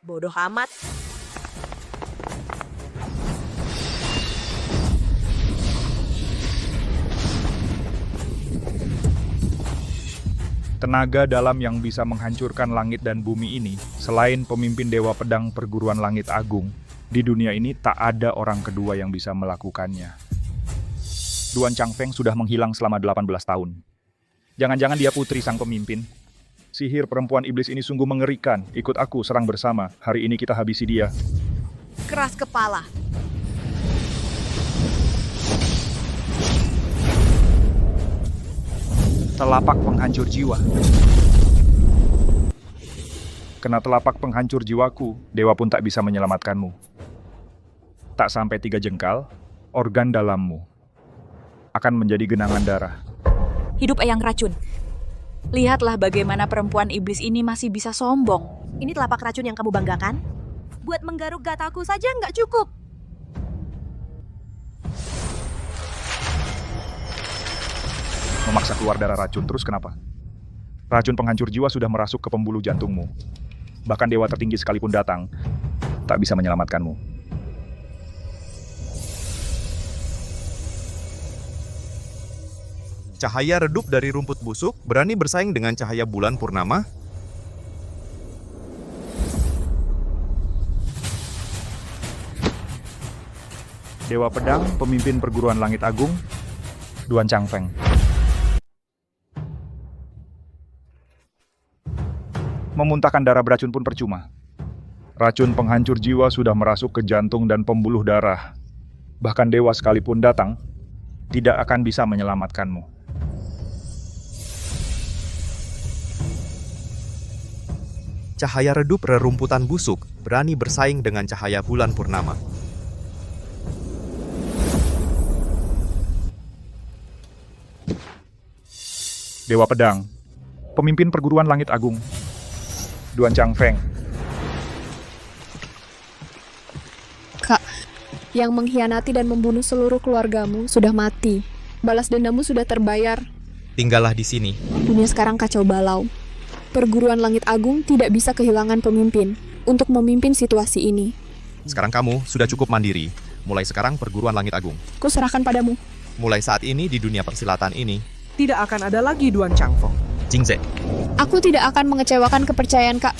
Bodoh amat. Tenaga dalam yang bisa menghancurkan langit dan bumi ini, selain pemimpin Dewa Pedang Perguruan Langit Agung, di dunia ini tak ada orang kedua yang bisa melakukannya. Duan Changfeng sudah menghilang selama 18 tahun. Jangan-jangan dia putri sang pemimpin. Sihir perempuan iblis ini sungguh mengerikan. Ikut aku serang bersama. Hari ini kita habisi dia. Keras kepala. Telapak penghancur jiwa. Kena telapak penghancur jiwaku, dewa pun tak bisa menyelamatkanmu. Tak sampai 3 jengkal, organ dalammu akan menjadi genangan darah. Hidup Eyang Racun. Lihatlah bagaimana perempuan iblis ini masih bisa sombong. Ini telapak racun yang kamu banggakan? Buat menggaruk gataku saja nggak cukup. memaksa keluar darah racun, terus kenapa? Racun penghancur jiwa sudah merasuk ke pembuluh jantungmu. Bahkan dewa tertinggi sekalipun datang, tak bisa menyelamatkanmu. Cahaya redup dari rumput busuk berani bersaing dengan cahaya bulan purnama. Dewa Pedang, pemimpin perguruan langit agung, Duan Changfeng. Memuntahkan darah beracun pun percuma. Racun penghancur jiwa sudah merasuk ke jantung dan pembuluh darah. Bahkan dewa sekalipun datang, tidak akan bisa menyelamatkanmu. Cahaya redup rerumputan busuk berani bersaing dengan cahaya bulan purnama. Dewa Pedang, pemimpin perguruan langit agung, Duan Changfeng. Kak, yang mengkhianati dan membunuh seluruh keluargamu sudah mati. Balas dendammu sudah terbayar. Tinggallah di sini. Dunia sekarang kacau balau. Perguruan langit agung tidak bisa kehilangan pemimpin untuk memimpin situasi ini. Sekarang kamu sudah cukup mandiri. Mulai sekarang perguruan langit agung. Kuserahkan padamu. Mulai saat ini di dunia persilatan ini, Tidak akan ada lagi Duan Changfeng. Jingze. Aku tidak akan mengecewakan kepercayaan Kak.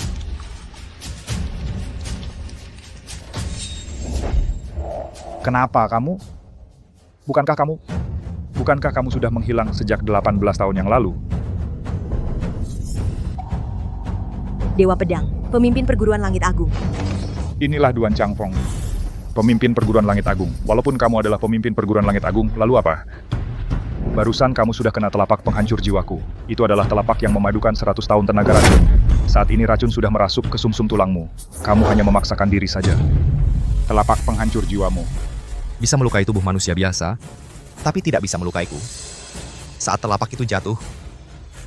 Kenapa kamu? Bukankah kamu sudah menghilang sejak 18 tahun yang lalu? Dewa Pedang, pemimpin perguruan langit agung. Inilah Duan Changfeng, pemimpin perguruan langit agung. Walaupun kamu adalah pemimpin perguruan langit agung, lalu apa? Barusan kamu sudah kena telapak penghancur jiwaku. Itu adalah telapak yang memadukan 100 tahun tenaga racun. Saat ini racun sudah merasuk ke sumsum tulangmu. Kamu hanya memaksakan diri saja. Telapak penghancur jiwamu. Bisa melukai tubuh manusia biasa, tapi tidak bisa melukaiku. Saat telapak itu jatuh,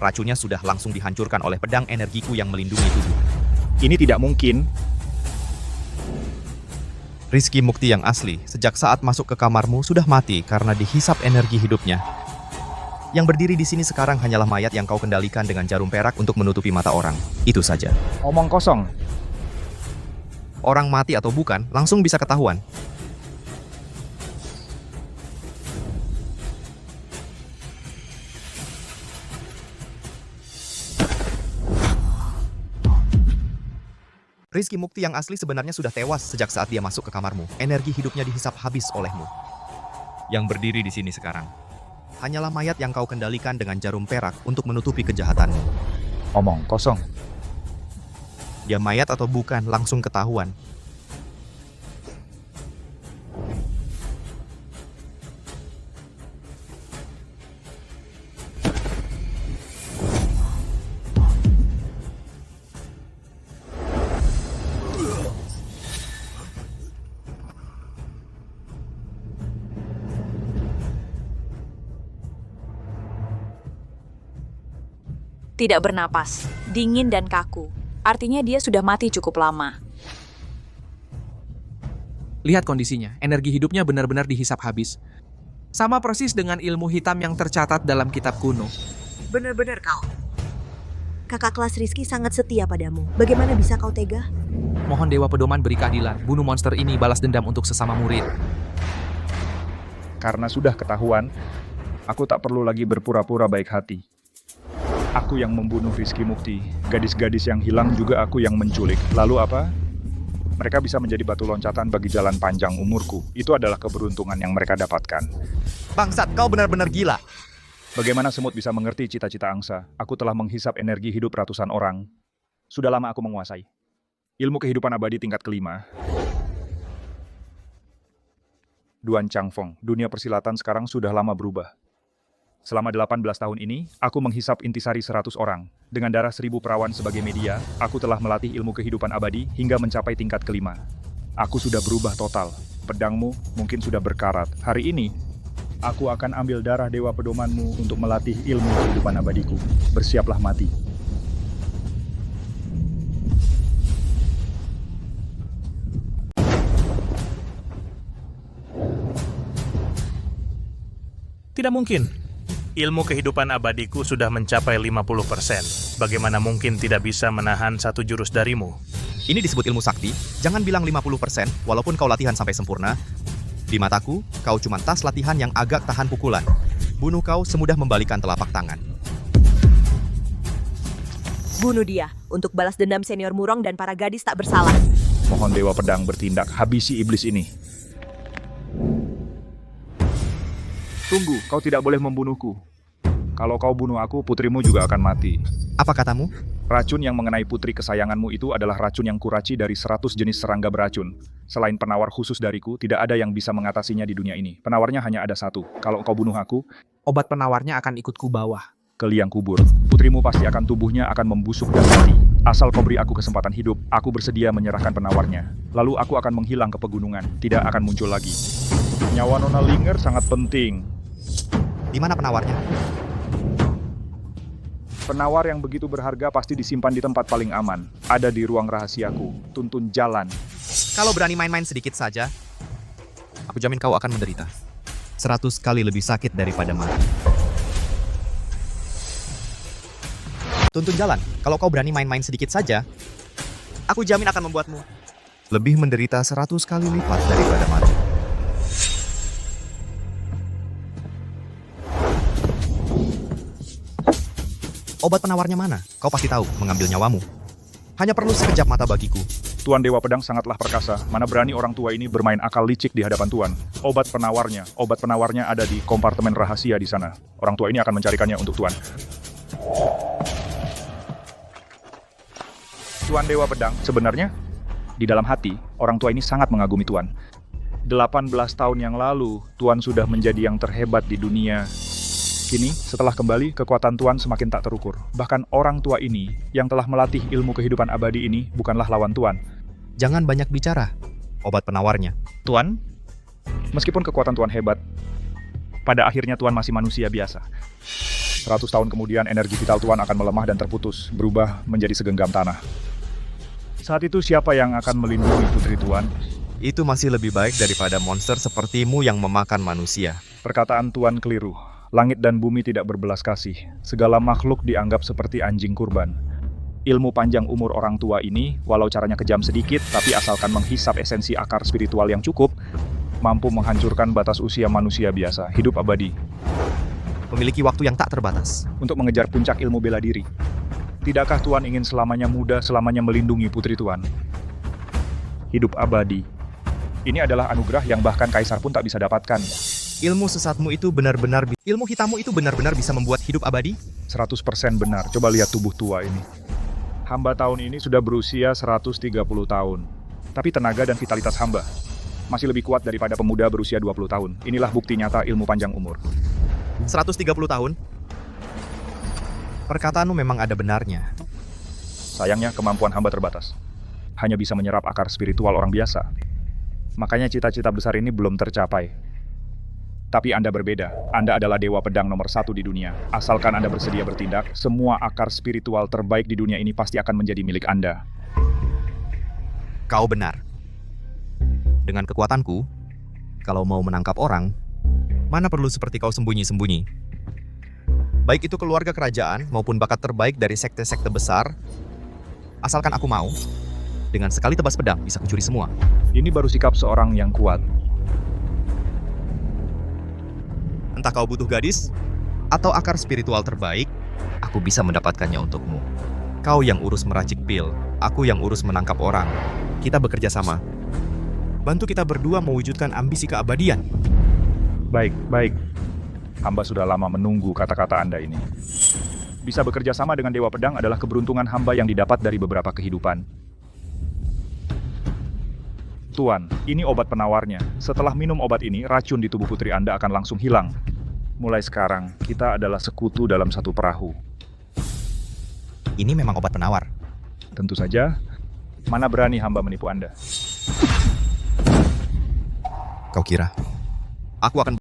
racunnya sudah langsung dihancurkan oleh pedang energiku yang melindungi tubuh. Ini tidak mungkin. Rizky Mukti yang asli, sejak saat masuk ke kamarmu sudah mati karena dihisap energi hidupnya. Yang berdiri di sini sekarang hanyalah mayat yang kau kendalikan dengan jarum perak untuk menutupi mata orang. Itu saja. Omong kosong. Orang mati atau bukan, langsung bisa ketahuan. Rizky Mukti yang asli sebenarnya sudah tewas sejak saat dia masuk ke kamarmu. Energi hidupnya dihisap habis olehmu. Yang berdiri di sini sekarang hanyalah mayat yang kau kendalikan dengan jarum perak untuk menutupi kejahatanmu. Omong kosong. Dia mayat atau bukan, langsung ketahuan. Tidak bernapas, dingin dan kaku. Artinya dia sudah mati cukup lama. Lihat kondisinya, energi hidupnya benar-benar dihisap habis. Sama persis dengan ilmu hitam yang tercatat dalam kitab kuno. Benar-benar kau. Kakak kelas Rizky sangat setia padamu. Bagaimana bisa kau tega? Mohon Dewa Pedoman beri keadilan, bunuh monster ini, balas dendam untuk sesama murid. Karena sudah ketahuan, aku tak perlu lagi berpura-pura baik hati. Aku yang membunuh Rizky Mukti. Gadis-gadis yang hilang juga aku yang menculik. Lalu apa? Mereka bisa menjadi batu loncatan bagi jalan panjang umurku. Itu adalah keberuntungan yang mereka dapatkan. Bangsat, kau benar-benar gila. Bagaimana semut bisa mengerti cita-cita angsa? Aku telah menghisap energi hidup ratusan orang. Sudah lama aku menguasai. Ilmu kehidupan abadi tingkat kelima. Duan Changfeng, dunia persilatan sekarang sudah lama berubah. Selama 18 tahun ini, aku menghisap intisari 100 orang. Dengan darah 1000 perawan sebagai media, aku telah melatih ilmu kehidupan abadi hingga mencapai tingkat kelima. Aku sudah berubah total. Pedangmu mungkin sudah berkarat. Hari ini, aku akan ambil darah Dewa Pedomanmu untuk melatih ilmu kehidupan abadiku. Bersiaplah mati. Tidak mungkin. Ilmu kehidupan abadiku sudah mencapai 50%. Bagaimana mungkin tidak bisa menahan satu jurus darimu? Ini disebut ilmu sakti. Jangan bilang 50%, walaupun kau latihan sampai sempurna. Di mataku, kau cuma tas latihan yang agak tahan pukulan. Bunuh kau semudah membalikan telapak tangan. Bunuh dia untuk balas dendam senior Murong dan para gadis tak bersalah. Mohon Dewa Pedang bertindak, habisi iblis ini. Tunggu, kau tidak boleh membunuhku. Kalau kau bunuh aku, putrimu juga akan mati. Apa katamu? Racun yang mengenai putri kesayanganmu itu adalah racun yang kuraci dari 100 jenis serangga beracun. Selain penawar khusus dariku, tidak ada yang bisa mengatasinya di dunia ini. Penawarnya hanya ada satu. Kalau kau bunuh aku, Obat penawarnya akan ikut ku bawa. ke liang kubur. Putrimu pasti akan tubuhnya akan membusuk dan mati. Asal kau beri aku kesempatan hidup, aku bersedia menyerahkan penawarnya. Lalu aku akan menghilang ke pegunungan, tidak akan muncul lagi. Nyawa Nona Linger sangat penting. Di mana penawarnya? Penawar yang begitu berharga pasti disimpan di tempat paling aman. Ada di ruang rahasiaku. Tuntun jalan. Kalau berani main-main sedikit saja, aku jamin kau akan menderita. 100 kali lebih sakit daripada mati. Tuntun jalan. Kalau kau berani main-main sedikit saja, aku jamin akan membuatmu lebih menderita 100 kali lipat daripada mati. Obat penawarnya mana? Kau pasti tahu, mengambil nyawamu. Hanya perlu sekejap mata bagiku. Tuan Dewa Pedang sangatlah perkasa. Mana berani orang tua ini bermain akal licik di hadapan Tuan. Obat penawarnya ada di kompartemen rahasia di sana. Orang tua ini akan mencarikannya untuk Tuan. Tuan Dewa Pedang, sebenarnya di dalam hati, orang tua ini sangat mengagumi Tuan. 18 tahun yang lalu, Tuan sudah menjadi yang terhebat di dunia. Kini, setelah kembali, kekuatan Tuan semakin tak terukur. Bahkan orang tua ini, yang telah melatih ilmu kehidupan abadi ini, bukanlah lawan Tuan. Jangan banyak bicara. Obat penawarnya. Tuan, meskipun kekuatan Tuan hebat, pada akhirnya Tuan masih manusia biasa. 100 tahun kemudian, energi vital Tuan akan melemah dan terputus, berubah menjadi segenggam tanah. Saat itu siapa yang akan melindungi putri Tuan? Itu masih lebih baik daripada monster sepertimu yang memakan manusia. Perkataan Tuan keliru. Langit dan bumi tidak berbelas kasih. Segala makhluk dianggap seperti anjing kurban. Ilmu panjang umur orang tua ini, walau caranya kejam sedikit, tapi asalkan menghisap esensi akar spiritual yang cukup, mampu menghancurkan batas usia manusia biasa, hidup abadi. Memiliki waktu yang tak terbatas. Untuk mengejar puncak ilmu bela diri. Tidakkah Tuan ingin selamanya muda, selamanya melindungi putri Tuan? Hidup abadi. Ini adalah anugerah yang bahkan kaisar pun tak bisa dapatkan. Ilmu sesatmu itu ilmu hitammu itu benar-benar bisa membuat hidup abadi? 100% benar. Coba lihat tubuh tua ini. Hamba tahun ini sudah berusia 130 tahun. Tapi tenaga dan vitalitas hamba masih lebih kuat daripada pemuda berusia 20 tahun. Inilah bukti nyata ilmu panjang umur. 130 tahun? Perkataanmu memang ada benarnya. Sayangnya kemampuan hamba terbatas. Hanya bisa menyerap akar spiritual orang biasa. Makanya cita-cita besar ini belum tercapai. Tapi Anda berbeda. Anda adalah Dewa Pedang nomor 1 di dunia. Asalkan Anda bersedia bertindak, semua akar spiritual terbaik di dunia ini pasti akan menjadi milik Anda. Kau benar. Dengan kekuatanku, kalau mau menangkap orang, mana perlu seperti kau sembunyi-sembunyi. Baik itu keluarga kerajaan maupun bakat terbaik dari sekte-sekte besar, asalkan aku mau, dengan sekali tebas pedang bisa kucuri semua. Ini baru sikap seorang yang kuat. Entah kau butuh gadis, atau akar spiritual terbaik, aku bisa mendapatkannya untukmu. Kau yang urus meracik pil, aku yang urus menangkap orang. Kita bekerja sama. Bantu kita berdua mewujudkan ambisi keabadian. Baik, baik. Hamba sudah lama menunggu kata-kata Anda ini. Bisa bekerja sama dengan Dewa Pedang adalah keberuntungan hamba yang didapat dari beberapa kehidupan. Tuan, ini obat penawarnya. Setelah minum obat ini, racun di tubuh putri Anda akan langsung hilang. Mulai sekarang, kita adalah sekutu dalam satu perahu. Ini memang obat penawar. Tentu saja, mana berani hamba menipu Anda. Kau kira? Aku akan...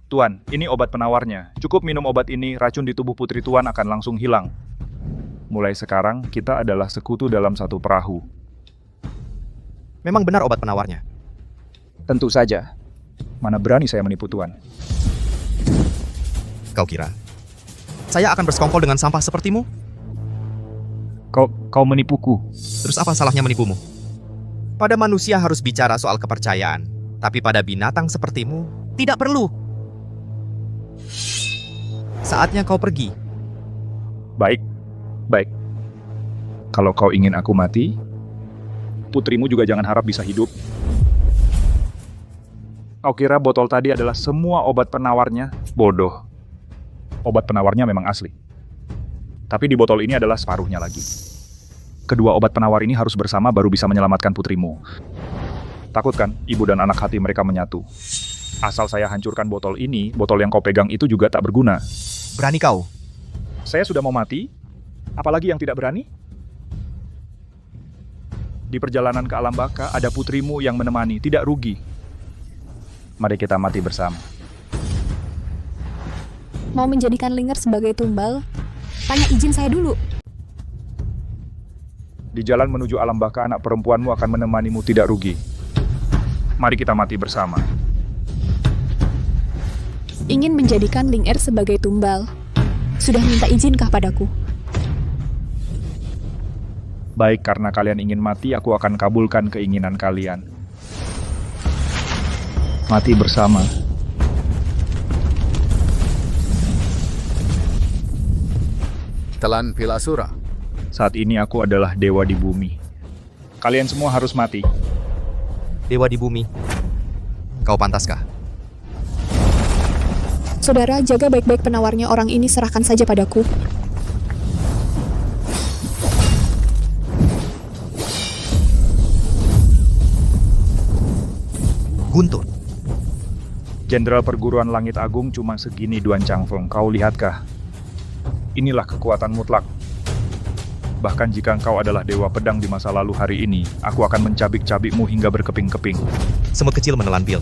Tuan, ini obat penawarnya. Cukup minum obat ini, racun di tubuh putri Tuan akan langsung hilang. Mulai sekarang, kita adalah sekutu dalam satu perahu. Memang benar obat penawarnya? Tentu saja. Mana berani saya menipu Tuan. kau kira? Saya akan bersekongkol dengan sampah sepertimu? Kau menipuku. Terus apa salahnya menipumu? Pada manusia harus bicara soal kepercayaan, tapi pada binatang sepertimu tidak perlu. Saatnya kau pergi. Baik. Kalau kau ingin aku mati, putrimu juga jangan harap bisa hidup. Kau kira botol tadi adalah semua obat penawarnya? Bodoh. Obat penawarnya memang asli. Tapi di botol ini adalah separuhnya lagi. Kedua obat penawar ini harus bersama baru bisa menyelamatkan putrimu. Takut kan ibu dan anak hati mereka menyatu? Asal saya hancurkan botol ini, botol yang kau pegang itu juga tak berguna. Berani kau? Saya sudah mau mati, apalagi yang tidak berani? Di perjalanan ke alam baka ada putrimu yang menemani, tidak rugi. Mari kita mati bersama. Mau menjadikan Linger sebagai tumbal? Tanya izin saya dulu. Di jalan menuju alam baka anak perempuanmu akan menemanimu, tidak rugi. Mari kita mati bersama. Ingin menjadikan Linger sebagai tumbal. Sudah minta izinkah padaku? Baik, karena kalian ingin mati, aku akan kabulkan keinginan kalian. Mati bersama. Telan Pilasura. Saat ini aku adalah dewa di bumi. Kalian semua harus mati. Dewa di bumi. Kau pantaskah? Saudara, jaga baik-baik penawarnya orang ini, serahkan saja padaku. Guntur. Jenderal Perguruan Langit Agung cuma segini, Duan Changfeng. Kau lihatkah? Inilah kekuatan mutlak. Bahkan jika engkau adalah dewa pedang di masa lalu, hari ini, aku akan mencabik-cabikmu hingga berkeping-keping. Semut kecil menelan pil.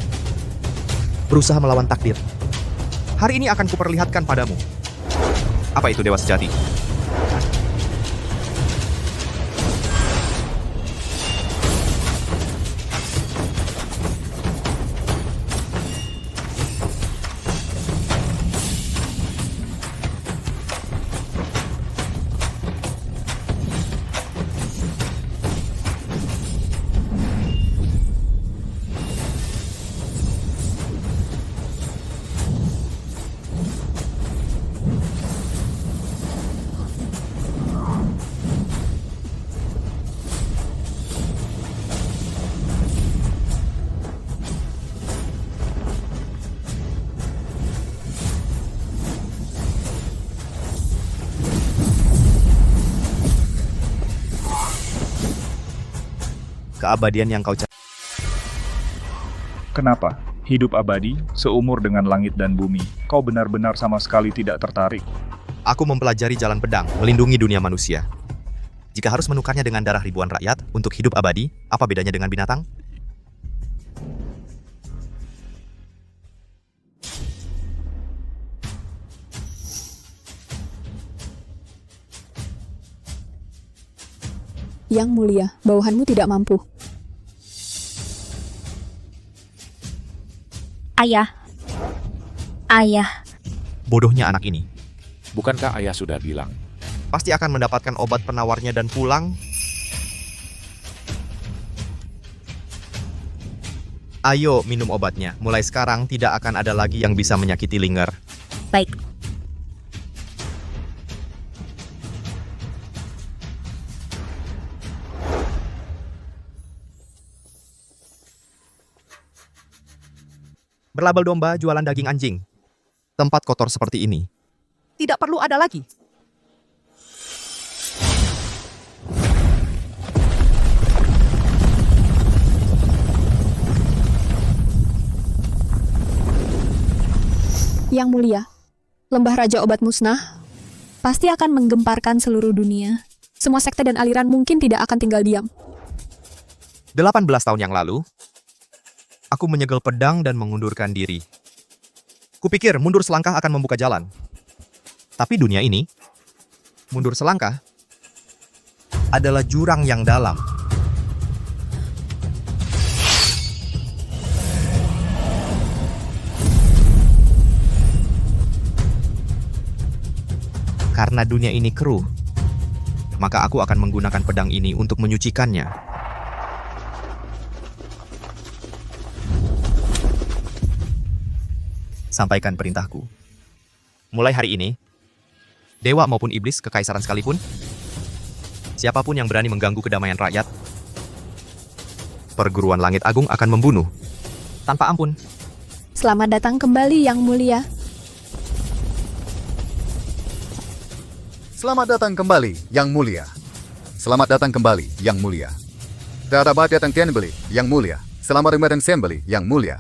Berusaha melawan takdir. Hari ini akan kuperlihatkan padamu. Apa itu dewa sejati? Keabadian yang kau cari. Kenapa? Hidup abadi, seumur dengan langit dan bumi. Kau benar-benar sama sekali tidak tertarik. Aku mempelajari jalan pedang, melindungi dunia manusia. Jika harus menukarnya dengan darah ribuan rakyat untuk hidup abadi, apa bedanya dengan binatang? Yang mulia, bawahanmu tidak mampu. Ayah. Bodohnya anak ini. Bukankah ayah sudah bilang? Pasti akan mendapatkan obat penawarnya dan pulang. Ayo minum obatnya. Mulai sekarang tidak akan ada lagi yang bisa menyakiti Linger. Baik. Berlabel domba, jualan daging anjing. Tempat kotor seperti ini tidak perlu ada lagi. Yang mulia, lembah Raja Obat Musnah pasti akan menggemparkan seluruh dunia. Semua sekte dan aliran mungkin tidak akan tinggal diam. 18 tahun yang lalu, aku menyegel pedang dan mengundurkan diri. Kupikir mundur selangkah akan membuka jalan. Tapi dunia ini, mundur selangkah adalah jurang yang dalam. Karena dunia ini keruh, maka aku akan menggunakan pedang ini untuk menyucikannya. Sampaikan perintahku. Mulai hari ini, dewa maupun iblis kekaisaran sekalipun, siapapun yang berani mengganggu kedamaian rakyat, perguruan langit agung akan membunuh tanpa ampun. Selamat datang kembali, Yang Mulia. Selamat datang kembali, Yang Mulia. Selamat datang kembali, Yang Mulia. Tadabat datang Tenbeli, Yang Mulia. Selamat datang Sembeli, Yang Mulia.